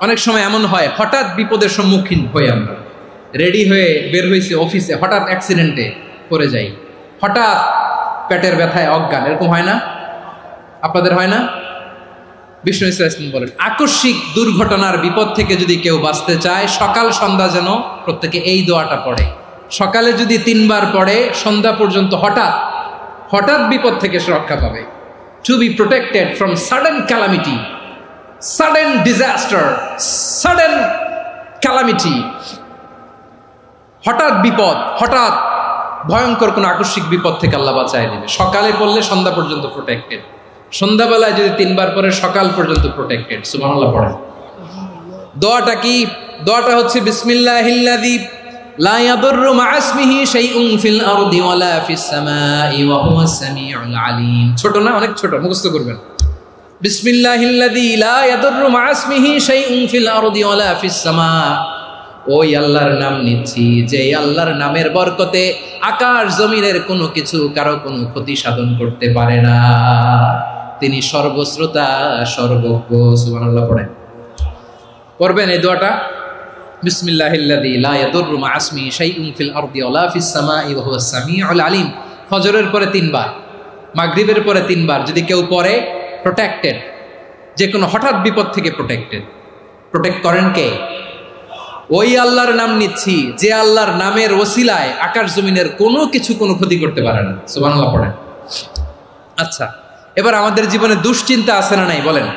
S1: অনেক সময় এমন হয়, হঠাৎ বিপদের সম্মুখীন হই আমরা, রেডি হয়ে বের হয়েছি অফিসে, হঠাৎ অ্যাক্সিডেন্টে পড়ে যাই, হঠাৎ পেটের ব্যথায় অজ্ঞান। এরকম হয় না? আপনাদের হয় না? বিষ্ণু ইসলাম বলেন, আকস্মিক দুর্ঘটনার বিপদ থেকে যদি কেউ বাঁচতে চায়, সকাল সন্ধ্যা যেন প্রত্যেকে এই দোয়াটা পড়ে। সকালে যদি 3 বার পড়ে, সন্ধ্যা পর্যন্ত হঠাৎ বিপদ থেকে সে রক্ষা পাবে। To be protected from sudden calamity, sudden disaster, sudden calamity. হঠাৎ বিপদ, হঠাৎ ভয়ঙ্কর কোন আকস্মিক বিপদ থেকে আল্লাহ বাঁচায় দিবে। সকালে পড়লে সন্ধ্যা পর্যন্ত প্রোটেক্টেড, সন্ধ্যাবেলায় যদি 3 বার পরে সকাল পর্যন্ত প্রোটেক্টেড। সুবহানাল্লাহ পড়েন। দোয়াটা কি? দোয়াটা হচ্ছে বিসমিল্লাহিল্লাযী লা ইয়াদুররু মা ইসমিহি শাইউন ফিল আরদি ওয়ালা ফিস সামাই ওয়া হুয়াস সামিউল আলীম। ছোট না? অনেক ছোট, মুখস্থ করবেন। বিসমিল্লাহিল্লাযী লা ইয়াদুররু মা ইসমিহি শাইউন ফিল আরদি ওয়ালা ফিস সামা। ওই আল্লাহর নাম নিচ্ছি, যে আল্লাহর নামের বরকতে আকাশ জমিনের কোনো কিছু কারো কোনো ক্ষতি সাধন করতে পারে না। তিনি সর্বশ্রোতা, সর্বজ্ঞ। সুবহানাল্লাহ পড়েন। পড়বেন এই দোয়াটা, বিসমিল্লাহিল্লাযী লা ইয়াদুররু মা ইসমিহি শাইউন ফিল আরদি ওয়ালা ফিস সামাই ওয়া হুয়াস সামিউল আলীম। ফজরের পরে 3 বার, মাগরিবের পরে 3 বার যদি কেউ পড়ে, প্রোটেক্টেড, যে কোনো হঠাৎ বিপদ থেকে প্রোটেক্টেড। প্রোটেক্ট করেন কে? ওই আল্লাহর নাম নিচ্ছি, যে আল্লাহর নামের ওসিলায় আকাশ জমিনের কোনো কিছু কোনো ক্ষতি করতে পারে না। সুবহানাল্লাহ পড়েন। আচ্ছা, এবার আমাদের জীবনে দুশ্চিন্তা আছে না নাই বলেন?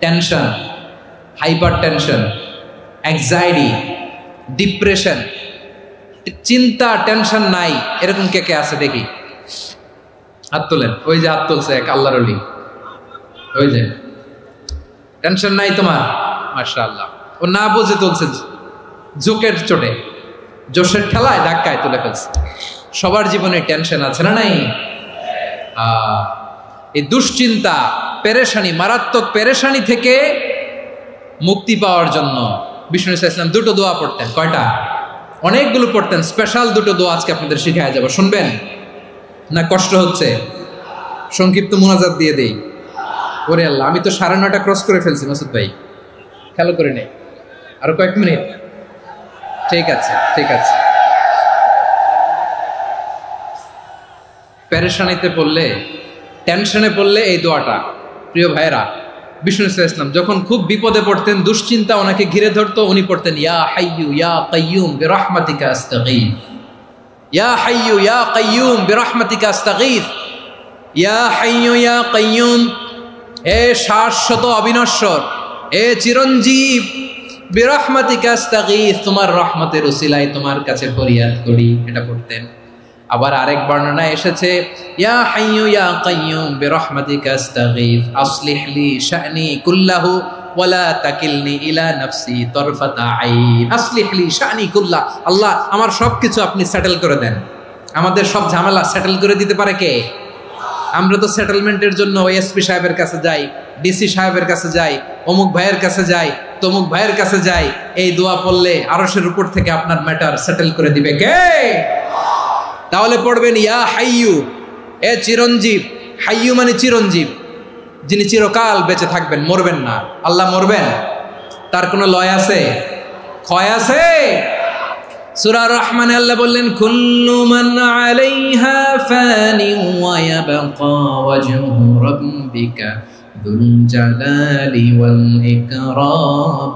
S1: Tension, hyper tension, anxiety, depression, চিন্তা, টেনশন নাই এরকম কে কে আছে দেখি? হাত তোলেন। ওই যে হাত তুলছে এক আল্লাহর ওলি, ওই যে। টেনশন নাই তোমার? মাশাআল্লাহ, ও না বুঝে তুলছে, জোকের চোটে, জোশের ঠেলায় ধাক্কায় তুলে ফেলছে। সবার জীবনে টেনশন আছে না নাই? এই দুশ্চিন্তা, পেরেশানি, মারাত্মক পেরেশানি থেকে মুক্তি পাওয়ার জন্য বিষ্ণু ইসলাম দুটো দোয়া পড়তেন। কয়টা? অনেকগুলো পড়তেন। স্পেশাল দুটো দোয়া আজকে আপনাদের শিখায় যাব, শুনবেন না? কষ্ট হচ্ছে? সংক্ষিপ্ত মুনাজাত দিয়ে দেই। ওরে আল্লাহ, আমি তো 9:30 ক্রস করে ফেলছি মাসুদ ভাই, খেয়াল করে নেই। আরো কয়েক মিনিট? ঠিক আছে, ঠিক আছে। পেরেশানিতে পড়লে, টেনশনে পড়লে এই দোয়াটা, প্রিয় ভাইরা, বিষ্ণু ইসলাম যখন খুব বিপদে পড়তেন, দুশ্চিন্তা ওনাকে ঘিরে ধরতো, উনি পড়তেন ইয়া হাইয়ু ইয়া কাইয়ুম বিরহমাতিকা আস্তাগীথ, ইয়া হাইয়ু ইয়া কাইয়ুম বিরহমাতিকা আস্তাগীথ, ইয়া হাইয়ু ইয়া কাইয়ুম, হে শাশ্বত অবিনশ্বর, হে চিরঞ্জীব, বিরহমাতিকা আস্তাগীথ, তোমার রহমতের উসিলায় তোমার কাছে ফরিয়াদ করি। এটা পড়তেন। আবার আরেক বর্ণনায় এসেছে ইয়া হাইয়ু ইয়া কাইয়ুম বিরহমাতিকা আস্তাগীথ আসলিহ লি শা'নি কুল্লাহু ওয়ালা তাকিলনি ইলা নাফসি তারফাতা আইন। আসলিহ লি শা'নি কুল্লাহ, আল্লাহ আমার সবকিছু আপনি সেটেল করে দেন। আমাদের সব ঝামেলা সেটেল করে দিতে পারে কে? আমরা তো সেটেলমেন্টের জন্য এসপি সাহেবের কাছে যাই, ডিসি সাহেবের কাছে যাই, অমুক ভাইয়ের কাছে যাই, তমুক ভাইয়ের কাছে যাই। এই দোয়া পড়লে আরশের উপর থেকে আপনার ম্যাটার সেটেল করে দিবে কে? তাহলে পড়বেন ইয়া হাইয়ু, এ চিরঞ্জীব। হাইয়ু মানে চিরঞ্জীব, যিনি চিরকাল বেঁচে থাকবেন, মরবেন না। আল্লাহ মরবেন? তার কোনো লয় আছে? ক্ষয় আছে? সূরা রহমানে আল্লাহ বললেন কুল্লু মান আলাইহা ফানি ওয়া ইয়াবকা ওয়াজহু রাব্বিকা যুল জালালি ওয়াল ইকরাম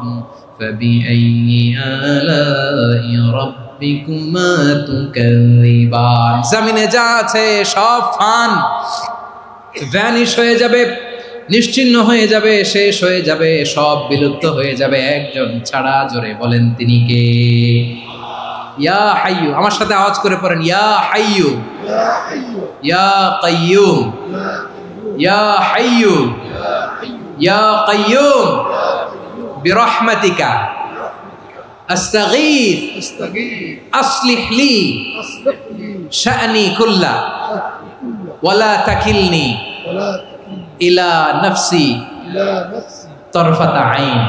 S1: ফাবিআইয়ি আলাই রাব্বিকুমা তুকাযিবান। জমিনে যা আছে সব ফান, ভ্যানিশ হয়ে যাবে, নিশ্চিহ্ন হয়ে যাবে, শেষ হয়ে যাবে, সব বিলুপ্ত হয়ে যাবে, একজন ছাড়া। জোরে বলেন তিনি কে? ইয়া হাইয়ু। আমার সাথে আওয়াজ করে পড়েন ইয়া হাইয়ু ইয়া কাইয়ুম ইয়া হাইয়ু ইয়া কাইয়ুম বিরহমাতিকা আস্তাগীথ আসলিহ লি শা'নি কুল্লা ওয়ালা তাকিলনি ইলা নাফসি তারফাতা আইন।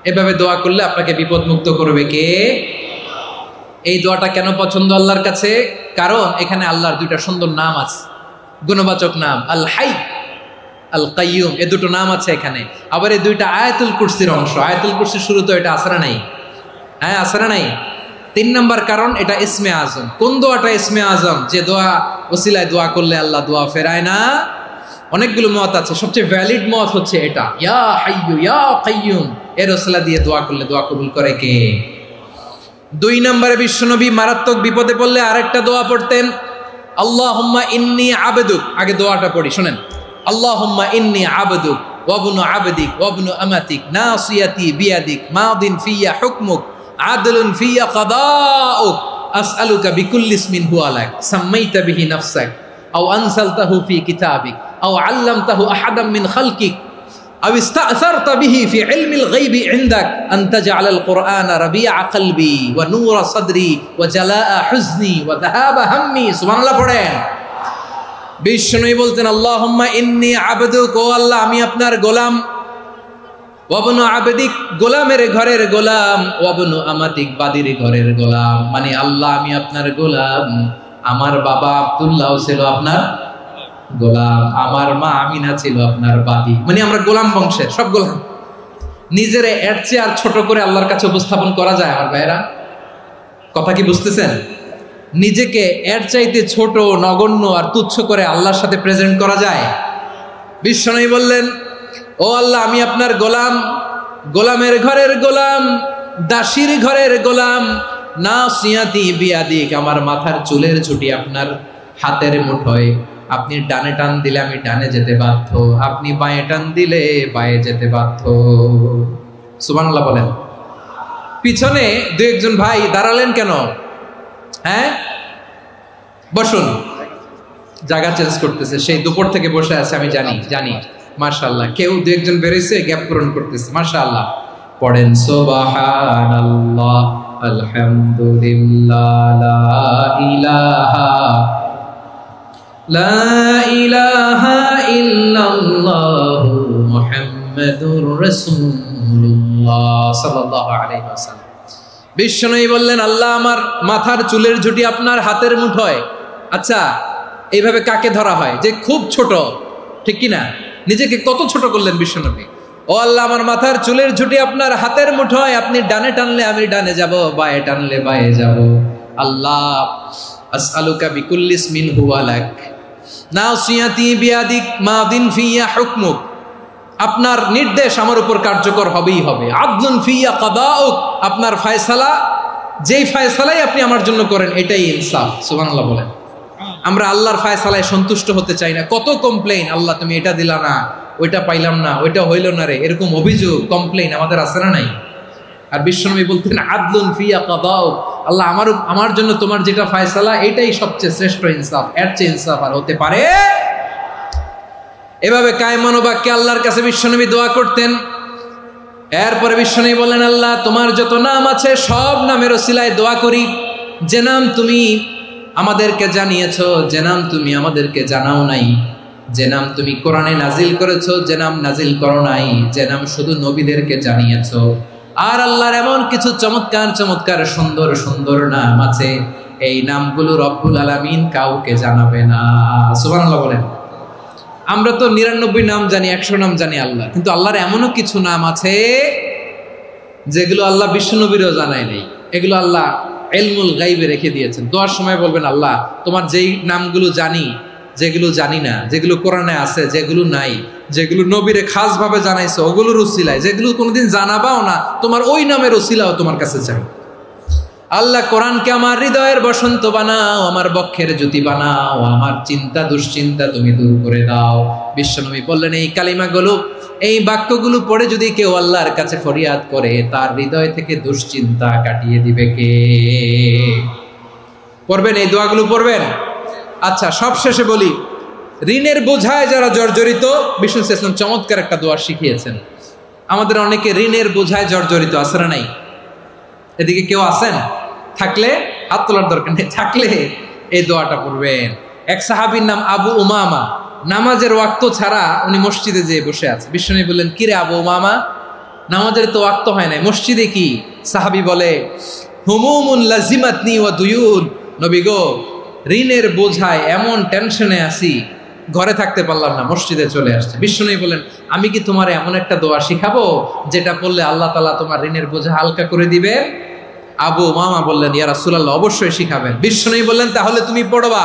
S1: এভাবে দোয়া করলে আপনাকে বিপদ মুক্ত করবে কে? এই দোয়াটা কেন পছন্দ আল্লাহর কাছে? কারণ এখানে আল্লাহর দুইটা সুন্দর নাম আছে, গুণবাচক নাম, আল হাই, আল কাইয়ুম, এই দুটো নাম আছে এখানে। আবার এই দুইটা আয়াতুল কুরসির অংশ। আয়াতুল কুরসির শুরু তো এটা আসরা নাই? হ্যাঁ, আসরা নাই। 3 নম্বর কারণ, এটা ইসমে আজম। কোন দোয়াটা ইসমে আজম? যে দোয়া ওসিলায় দোয়া করলে আল্লাহ দোয়া ফেরায় না। অনেকগুলো মত আছে, সবচেয়ে ভ্যালিড মত হচ্ছে এটা, ইয়া হাইয়ু ইয়া কাইয়ুম। এর ওসিলা দিয়ে দোয়া করলে দোয়া কবুল করে কে? 2 নম্বরে বিশ্বনবী মারাত্মক বিপদে পড়লে আরেকটা দোয়া পড়তেন, আল্লাহুম্মা ইন্নী আবদুক। আগে দোয়াটা পড়ি, শুনেন। আল্লাহুম্মা ইন্নী আবদুক ওয়া ইবনু আবদিক ওয়া ইবনু আমাতিক নাসিয়াতি বিয়াদিক মাদিন ফিয়া হুকমুক আদলুন ফিয়া কাদাউক আসআলুকা বিকুল্লি ইসমিন হুয়া লাক সাম্মাইতা বিহি নাফসাক আও আনসালতাহু ফি কিতাবিক আও আল্লামতাহু আহাদাম মিন খালকিক أو استأثرت به في علم الغيب عندك أن تجعل القرآن ربيع قلبي ونور صدري وجلاء حزني وذهاب همي। سبحان الله পড়েন। বিষ্ণু বলতেন আল্লাহুম্মা ইন্নী আবদুক, ও আল্লাহ আমি আপনার গোলাম, ওয়াবনু আবদিক, গোলামের ঘরের গোলাম, ওয়াবনু আমাতিক, বাদির ঘরের গোলাম। মানে আল্লাহ আমি আপনার গোলাম। আমার বাবা আব্দুল্লাহ ছিল আপনার গোলাম, আমার মা আমিনা ছিল আপনার বাদী। মানে আমরা গোলাম বংশের, সব গোলাম। নিজেরে এর চেয়ে আর ছোট করে আল্লাহর কাছে উপস্থাপন করা যায় আমার ভাইয়েরা? কথা কি বুঝতেছেন? নিজেকে এর চাইতে ছোট, নগণ্য আর তুচ্ছ করে আল্লাহর সাথে প্রেজেন্ট করা যায়? বিশ্বনবী বললেন ও আল্লাহ আমি আপনার গোলাম, গোলামের ঘরের গোলাম, দাসীর ঘরের গোলাম। নাসিয়াতি বিয়াদিক, আমার মাথার চুলের ছুটি আপনার হাতের মুঠোয়। আপনি ডানে টান দিলে আমি ডানে যেতে বাধ্য, আপনি বাঁয়ে টান দিলে বাঁয়ে যেতে বাধ্য। সুবহানাল্লাহ বলেন। পিছনে 2-1 ভাই দাঁড়ালেন কেন? হ্যাঁ, বসুন। জায়গা চেঞ্জ করতেছে, সেই দুপুর থেকে বসে আছে, আমি জানি। মাশাআল্লাহ। কেউ 2-1 বেরোইছে, গ্যাপ পূরণ করতেছে। মাশাআল্লাহ। পড়েন সুবহানাল্লাহ, আলহামদুলিল্লাহ, লা ইলাহা ইল্লাল্লাহ মুহাম্মাদুর রাসূলুল্লাহ সাল্লাল্লাহু আলাইহি ওয়াসাল্লাম। বিশ্বনবী বললেন, আল্লাহ আমার মাথার চুলের ঝুঁটি আপনার হাতের মুঠোয়। আচ্ছা, এইভাবে কাকে ধরা হয়? যে খুব ছোট, ঠিক কিনা? নিজেকে কত ছোট করলেন বিশ্বনবী। ও আল্লাহ, আমার মাথার চুলের ঝুঁটি আপনার হাতের মুঠোয়, আপনি ডানে টানলে আমি ডানে যাব, বায়ে টানলে বায়ে যাব। আল্লাহ, আসআলুকা বিকুল্লি ইসমিন হুয়া লাক নাসিয়াতি বিয়াদিক মাদিন ফিয়া হুকমুক। আপনার নির্দেশ আমার উপর কার্যকর হবেই হবে। আদলুন ফিয়া কাদাউক, আপনার ফয়সালা, যেই ফয়সালাই আপনি আমার জন্য করেন এটাই ইনসাফ। সুবহানাল্লাহ বলেন। আমরা আল্লাহর ফয়সালায় সন্তুষ্ট হতে চাই না। কত কমপ্লেইন, আল্লাহ তুমি এটা দিলা না, ওইটা পাইলাম না, ওইটা হইল না রে, এরকম অভিযোগ, কমপ্লেইন আমাদের আছে না নাই? আর বিশ্বনবী বলতেন, আদলুন ফিয়া কাদাউক, আল্লাহ আমার জন্য তোমার যেটা ফয়সালা এটাই সবচেয়ে শ্রেষ্ঠ ইনসাফ, এর চেয়ে ইনসাফ আর হতে পারে? এভাবে কায়মান বাক্যে আল্লাহর কাছে বিশ্বনবী দোয়া করতেন। এরপরে বিশ্বনবী বললেন, আল্লাহ তোমার যত নাম আছে সব নামের ওসিলায় দোয়া করি, যে নাম তুমি আমাদেরকে জানিয়েছো, যে নাম তুমি আমাদেরকে জানাও নাই, যে নাম তুমি কোরআনে নাজিল করেছো, যে নাম নাজিল করো নাই, যে নাম শুধু নবীদেরকে জানিয়েছো। আর আল্লাহর এমন কিছু চমৎকার চমৎকার সুন্দর সুন্দর নাম আছে, এই নামগুলো রব্বুল আলামিন কাউকে জানাবে না। সুবহানাল্লাহ বলেন। আমরা তো 99 নাম জানি, 100 নাম জানি আল্লাহ, কিন্তু আল্লাহর এমনও কিছু নাম আছে যেগুলো আল্লাহ বিশ্বনবীরও জানায় নেই। এগুলো আল্লাহ ইলমুল গায়বে রেখে দিয়েছেন। দোয়ার সময় বলবেন, আল্লাহ তোমার যেই নামগুলো জানি, যেগুলো জানি না, যেগুলো কোরআনে আছে, যেগুলো নাই, যেগুলো নবীরে খাস ভাবে জানাইছো ওগুলোর উসিলায়, যেগুলো কোনোদিন জানাবাও না, তোমার ওই নামের উসিলাও তোমার কাছে চাই। আল্লাহ কোরআনকে আমার হৃদয়ের বসন্ত বানাও, আমার বক্ষের জ্যোতি বানাও, আমার চিন্তা দুশ্চিন্তা তুমি দূর করে দাও। বিশ্বনবী বললেন, এই কালিমাগুলো, এই বাক্যগুলো পড়ে যদি কেউ আল্লাহর কাছে ফরিয়াদ করে, তার হৃদয় থেকে দুশ্চিন্তা কাটিয়ে দিবে কে? পড়বেন, এই দোয়াগুলো পড়বেন। আচ্ছা, সব শেষে বলি, ঋণের বোঝায় যারা জর্জরিত, বিষ্ণু ইসলাম চমৎকার একটা দোয়া শিখিয়েছেন। আমাদের অনেকে ঋণের বোঝায় জর্জরিত, আছে না নাই? এদিকে কেউ আছেন? থাকলে হাত তোলার দরকার নেই, থাকলে এই দোয়াটা পড়বেন। এক সাহাবীর নাম আবু উমামা, নামাজের ওয়াক্ত ছাড়া উনি মসজিদে যেয়ে বসে আছে। বিশ্বনবী বললেন, কি রে আবু উমামা, নামাজের তো ওয়াক্ত হয় নাই, মসজিদে কি? সাহাবী বলে, হুমুমুন লাজিমাতনি ওয়া দুয়ুন, নবী গো, ঋণের বোঝায় এমন টেনশনে আছি, ঘরে থাকতে পারলাম না, মসজিদে চলে আসছে। বিশ্বনবী বলেন, আমি কি তোমার এমন একটা দোয়া শিখাবো যেটা পড়লে আল্লাহ তাআলা তোমার ঋণের বোঝা হালকা করে দিবে? আবু উমামা বললেন, ইয়া রাসূলুল্লাহ, অবশ্যই শিখাবেন। বিশ্বনবী বললেন, তাহলে তুমি পড়বা,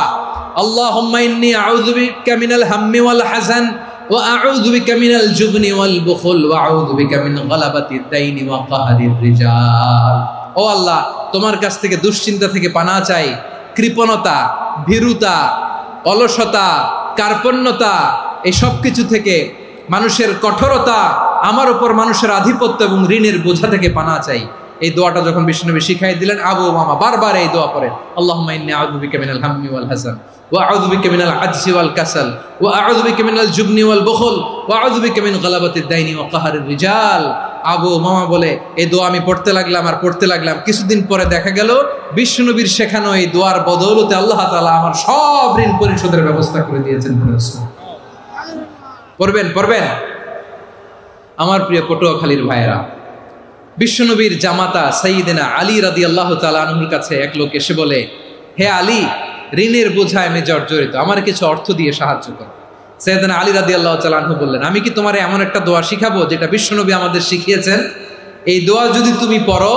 S1: আল্লাহুম্মা ইন্নী আউযু বিকা মিনাল হাম্মি ওয়াল হাযান ওয়া আউযু বিকা মিনাল জুবনি ওয়াল বুখল ওয়া আউযু বিকা মিন গালাবাতিদ দাইনি ওয়া কাহরির রিজাল। ও আল্লাহ, তোমার কাছ থেকে দুশ্চিন্তা থেকে পানাহ চাই, কৃপণতা, ভীরুতা, অলসতা, কার্পণ্যতা, এই সব কিছু থেকে, মানুষের কঠোরতা, আমার উপর মানুষের আধিপত্য এবং ঋণের বোঝা থেকে পানাহ চাই। এই দোয়াটা যখন বিশ্বনবী শিখাই দিলেন, আবু উমামা বারবার এই দোয়া পড়েন, আল্লাহুম্মা ইন্নী আউযু বিকা মিনাল হাম্মি ওয়াল হাযান ওয়া আউযু বিকা মিনাল আজজি ওয়াল কাসাল ওয়া আউযু বিকা মিনাল জুবনি ওয়াল বুখল ওয়া আউযু বিকা মিন গালাবাতিদ দাইনি ওয়া কাহরির রিজাল। আবু উমামা বলে, এই দোয়া আমি পড়তে লাগলাম আর পড়তে লাগলাম, কিছুদিন পরে দেখা গেল বিশ্বনবীর শেখানো এই দোয়ার বদৌলতে আল্লাহ তাআলা আমার সব ঋণ পরিশোধের ব্যবস্থা করে দিয়েছেন। পড়বেন পড়বেন। আমার প্রিয় পটুয়াখালীর ভাইয়েরা, বিশ্বনবীর জামাতা সাইয়্যিদিনা আলী রাদিয়াল্লাহু তাআলা আনহুর কাছে এক লোক এসে বলে, হে আলী, ঋণের বোঝায় আমি জর্জরিত, আমার কিছু অর্থ দিয়ে সাহায্য করো। সাইয়্যিদিনা আলী রাদিয়াল্লাহু তাআলা আনহু বললেন, আমি কি তোমারে এমন একটা দোয়া শিখাবো যেটা বিশ্বনবী আমাদের শিখিয়েছেন? এই দোয়া যদি তুমি পড়ো,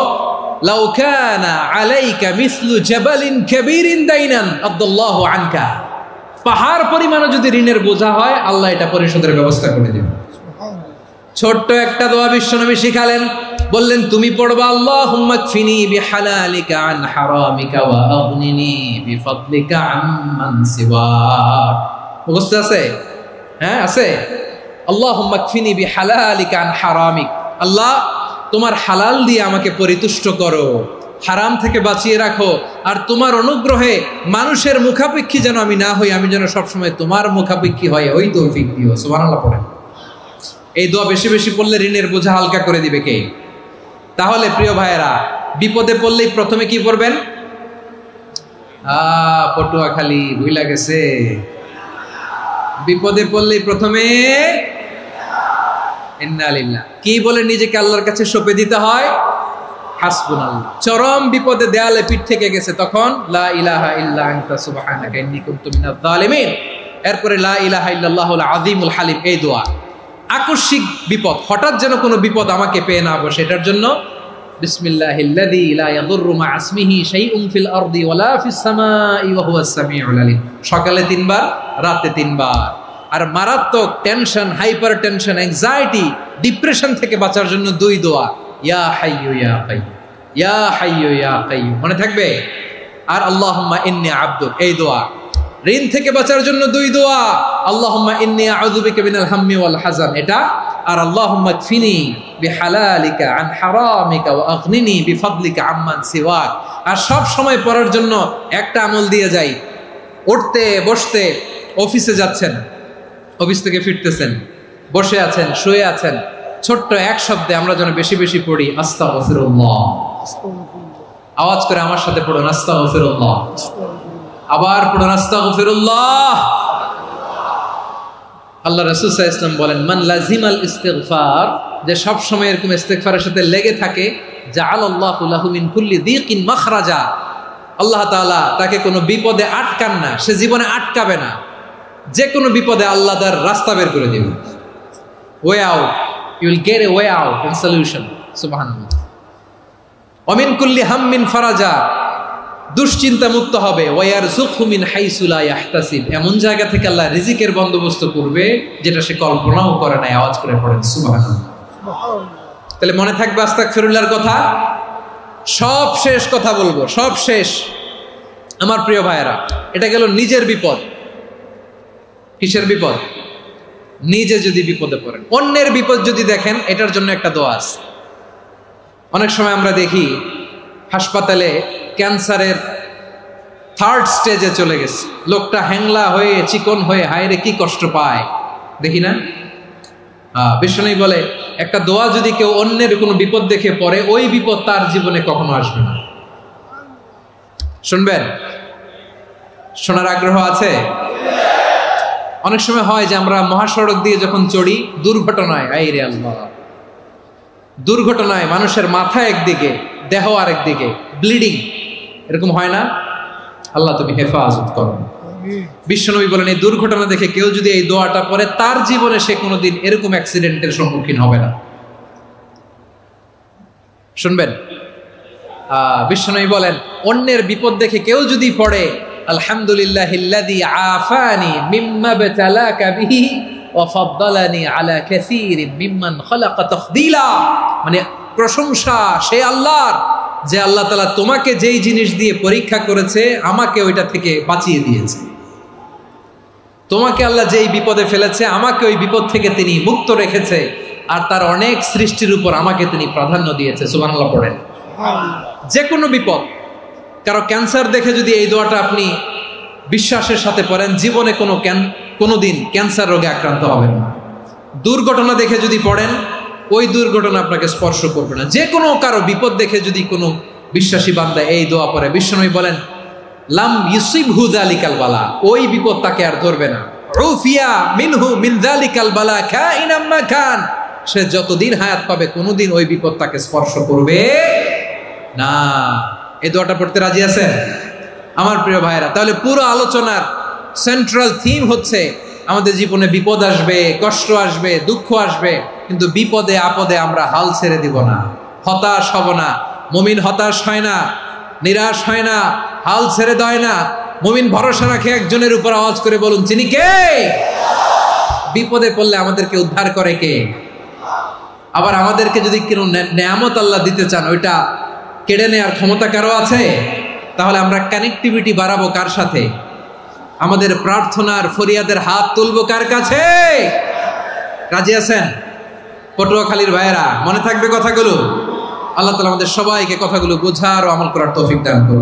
S1: লাউ কানা আলাইকা মিসলু জাবালিন কাবীরিন দাইনান আদাল্লাহু আনকা, পাহাড় পরিমাণও যদি ঋণের বোঝা হয়, আল্লাহ এটা পরিশোধের ব্যবস্থা করে দিবেন। ছোট্ট একটা দোয়া বিশ্বনবী শিখালেন, বললেন, তুমি পড়বা, আল্লাহুম্মা কফিনি বিহালালিকা আন হারামিকা ওয়া আগনিনি বিফাদলিকা আম্মান সিওয়াক। মুখস্থ আছে? হ্যাঁ, আছে। আল্লাহুম্মা কফিনি বিহালালিকা আন হারামিক, আল্লাহ তোমার হালাল দিয়ে আমাকে পরিতুষ্ট করো, হারাম থেকে বাঁচিয়ে রাখো, আর তোমার অনুগ্রহে মানুষের মুখাপেক্ষী যেন আমি না হই, আমি যেন সবসময় তোমার মুখাপেক্ষী হয়, ওই তৌফিক দিও। সুবহানাল্লাহ পড়েন। এই দোয়া বেশি বেশি পড়লে ঋণের বোঝা হালকা করে দিবে কে? তাহলে প্রিয় ভাইয়েরা, বিপদে পড়লেই প্রথমে কি পড়বেন? পটুয়াখালী ভুইলা গেছে। বিপদে পড়লেই প্রথমে ইন্না লিল্লাহ কি বলে নিজেকে আল্লাহর কাছে সঁপে দিতে হয়? হাসবুনাল্লাহ। চরম বিপদে দেয়ালে পিঠ থেকে গেছে, তখন লা ইলাহা ইল্লা আনতা সুবহানাকা ইন্নী কুনতু মিনাজ জালিমিন। এরপরে লা ইলাহা ইল্লাল্লাহুল আযীমুল হালিম, এই দোয়া। আকস্মিক বিপদ, হঠাৎ যেন কোনো বিপদ আমাকে পেয়ে না বসে, এটার জন্য বিসমিল্লাহিল্লাযী লা ইয়াদুররু মা ইসমিহি শাইউন ফিল আরদি ওয়ালা ফিস সামাই ওয়া হুয়াস সামিউল আলীম। সকালে 3 বার, রাতে 3 বার। আর মারাত্মক tension, hyper tension, anxiety, depression থেকে বাঁচার জন্য 2 দোয়া, ইয়া হাইয়্যু ইয়া কাইয়্যুম, ইয়া হাইয়্যু ইয়া কাইয়্যুম, মনে থাকবে? আর আল্লাহুম্মা ইন্নী আবদুক, এই দোয়া। ঋণ থেকে বাঁচার জন্য 2 দোয়া, আল্লাহুম্মা ইন্নী আউযু বিকা মিনাল হাম্মি ওয়াল হাযান, এটা। আর আল্লাহুম্মা কফিনি বিহালালিকা আন হারামিকা ওয়া আগনিনি বিফাদলিকা আম্মান সিওয়াক। আর সব সময় পড়ার জন্য একটা আমল দিয়ে যাই, উঠতে বসতে, অফিসে যাচ্ছেন, অফিস থেকে ফিরতেছেন, বসে আছেন, শুয়ে আছেন, ছোট্ট এক শব্দে আমরা যেন বেশি বেশি পড়ি আস্তাগফিরুল্লাহ। আওয়াজ করে আমার সাথে পড়ুন আস্তাগফিরুল্লাহ। আবার পড়ুন আস্তাগফিরুল্লাহ। আল্লাহ রাসূল সাল্লাল্লাহু আলাইহি ওয়াসাল্লাম বলেন, মান লাজিমাল ইস্তিগফার, যে সব সময় এরকম ইস্তিগফারের সাথে লেগে থাকে, জাআলাল্লাহু লাহু মিন কুল্লি যিকিন মাখরাজা, আল্লাহ তাআলা তাকে কোনো বিপদে আটকান না, সে জীবনে আটকাবে না। যে কোনো বিপদে আল্লাহ তার রাস্তা বের করে দিবেন, way out, you will get a way out and solution. সুবহানাল্লাহ। ওয়া মিন কুল্লি হাম্মিন ফারাজা, দুশ্চিন্তা মুক্ত হবে। ওয়ায়ারযুকহু মিন হাইসু লা ইয়াহতাসিব, এমন জায়গা থেকে আল্লাহ রিজিকের বন্দোবস্ত করবে যেটা সে কল্পনাও করে না। আওয়াজ করে পড়েন সুবহানাল্লাহ। তাহলে মনে থাকবে আস্তাগফিরুল্লাহর কথা। সব শেষ কথা বলবো, সব শেষ আমার প্রিয় ভাইয়েরা। এটা গেল নিজের বিপদ। কিসের বিপদ? নিজে যদি বিপদে পড়েন। অন্যের বিপদ যদি দেখেন, এটার জন্য একটা দোয়া আছে। অনেক সময় আমরা দেখি হাসপাতালে ক্যান্সারের 3rd স্টেজে চলে গেছে, লোকটা হ্যাংলা হয়ে, চিকন হয়ে, হায়রে কি কষ্ট পায়, দেখি না? বিষ্ণু বলে, একটা দোয়া যদি কেউ অন্যের কোনো বিপদ দেখে পড়ে, ওই বিপদ তার জীবনে কখনো আসবে না। শুনবেন? শোনার আগ্রহ আছে? অনেক সময় হয় যে আমরা মহাসড়ক দিয়ে যখন চড়ি, দুর্ঘটনায়, আইরে আল্লাহ, দুর্ঘটনায় মানুষের মাথা একদিকে, দেহ আরেকদিকে, ব্লিডিং, এরকম হয় না? আল্লাহ তুমি হেফাজত করো। বিশ্বনবী বলেন, এই দুর্ঘটনা দেখে কেউ যদি এই দোয়াটা পড়ে, তার জীবনে সে কোনোদিন এরকম অ্যাক্সিডেন্টের সম্মুখীন হবে না। শুনবেন? বিশ্বনবী বলেন, অন্যের বিপদ দেখে কেউ যদি পড়ে, আলহামদুলিল্লাহিল্লাযী আফানি মিম্মা বতালাকা বিহি ওয়া ফাদ্দালানি আলা কাসীরিন মিম্মান খালাকা তাফদীলা, মানে প্রশংসা সে আল্লাহর, যে আল্লাহ তাআলা তোমাকে যেই জিনিস দিয়ে পরীক্ষা করেছে, আমাকে ওইটা থেকে বাঁচিয়ে দিয়েছে। তোমাকে আল্লাহ যেই বিপদে ফেলেছে, আমাকে ওই বিপদ থেকে তিনি মুক্ত রেখেছে, আর তার অনেক সৃষ্টির উপর আমাকে তিনি প্রাধান্য দিয়েছে। সুবহানাল্লাহ পড়েন। যে কোনো বিপদ, কারো ক্যান্সার দেখে যদি এই দোয়াটা আপনি বিশ্বাসের সাথে পড়েন, জীবনে কোনোদিন ক্যান্সার রোগে আক্রান্ত হবেন না। দুর্ঘটনা দেখে যদি পড়েন, ওই দুর্ঘটনা আপনাকে স্পর্শ করবে না। যে কোনো কারো বিপদ দেখে যদি কোনো বিশ্বাসী বান্দা এই দোয়া পড়ে, বিশ্বনবী বলেন, লাম ইউসিবহু যালিকাল বালা, ওই বিপদ তাকে আর ধরবে না। উফিয়া মিনহু মিন যালিকাল বালা কাইনাম মা কান, সে যতদিন হায়াত পাবে কোনোদিন ওই বিপদ তাকে স্পর্শ করবে না। এই দোয়াটা পড়তে রাজি আছেন আমার প্রিয় ভাইরা? তাহলে পুরো আলোচনার সেন্ট্রাল থিম হচ্ছে, আমাদের জীবনে বিপদ আসবে, কষ্ট আসবে, দুঃখ আসবে, কিন্তু বিপদে আপদে আমরা হাল ছেড়ে দিব না, হতাশ হব না। মুমিন হতাশ হয় না, নিরাশ হয় না, হাল ছেড়ে দেয় না। মুমিন ভরসা রাখে একজনের উপর। আওয়াজ করে বলুন, তিনি কে? বিপদে পড়লে আমাদেরকে উদ্ধার করে কে? আবার আমাদেরকে যদি কোনো নেয়ামত আল্লাহ দিতে চান, ওইটা কেড়ে নেওয়ার ক্ষমতা কারো আছে? তাহলে আমরা কানেক্টিভিটি বাড়াবো কার সাথে? আমাদের প্রার্থনার ফরিয়াদের হাত তুলবো কার কাছে? রাজি আছেন পটুয়াখালীর ভাইয়েরা? মনে থাকবে কথাগুলো? আল্লাহ তাআলা আমাদের সবাইকে কথাগুলো বোঝার ও আমল করার তৌফিক দান করুন।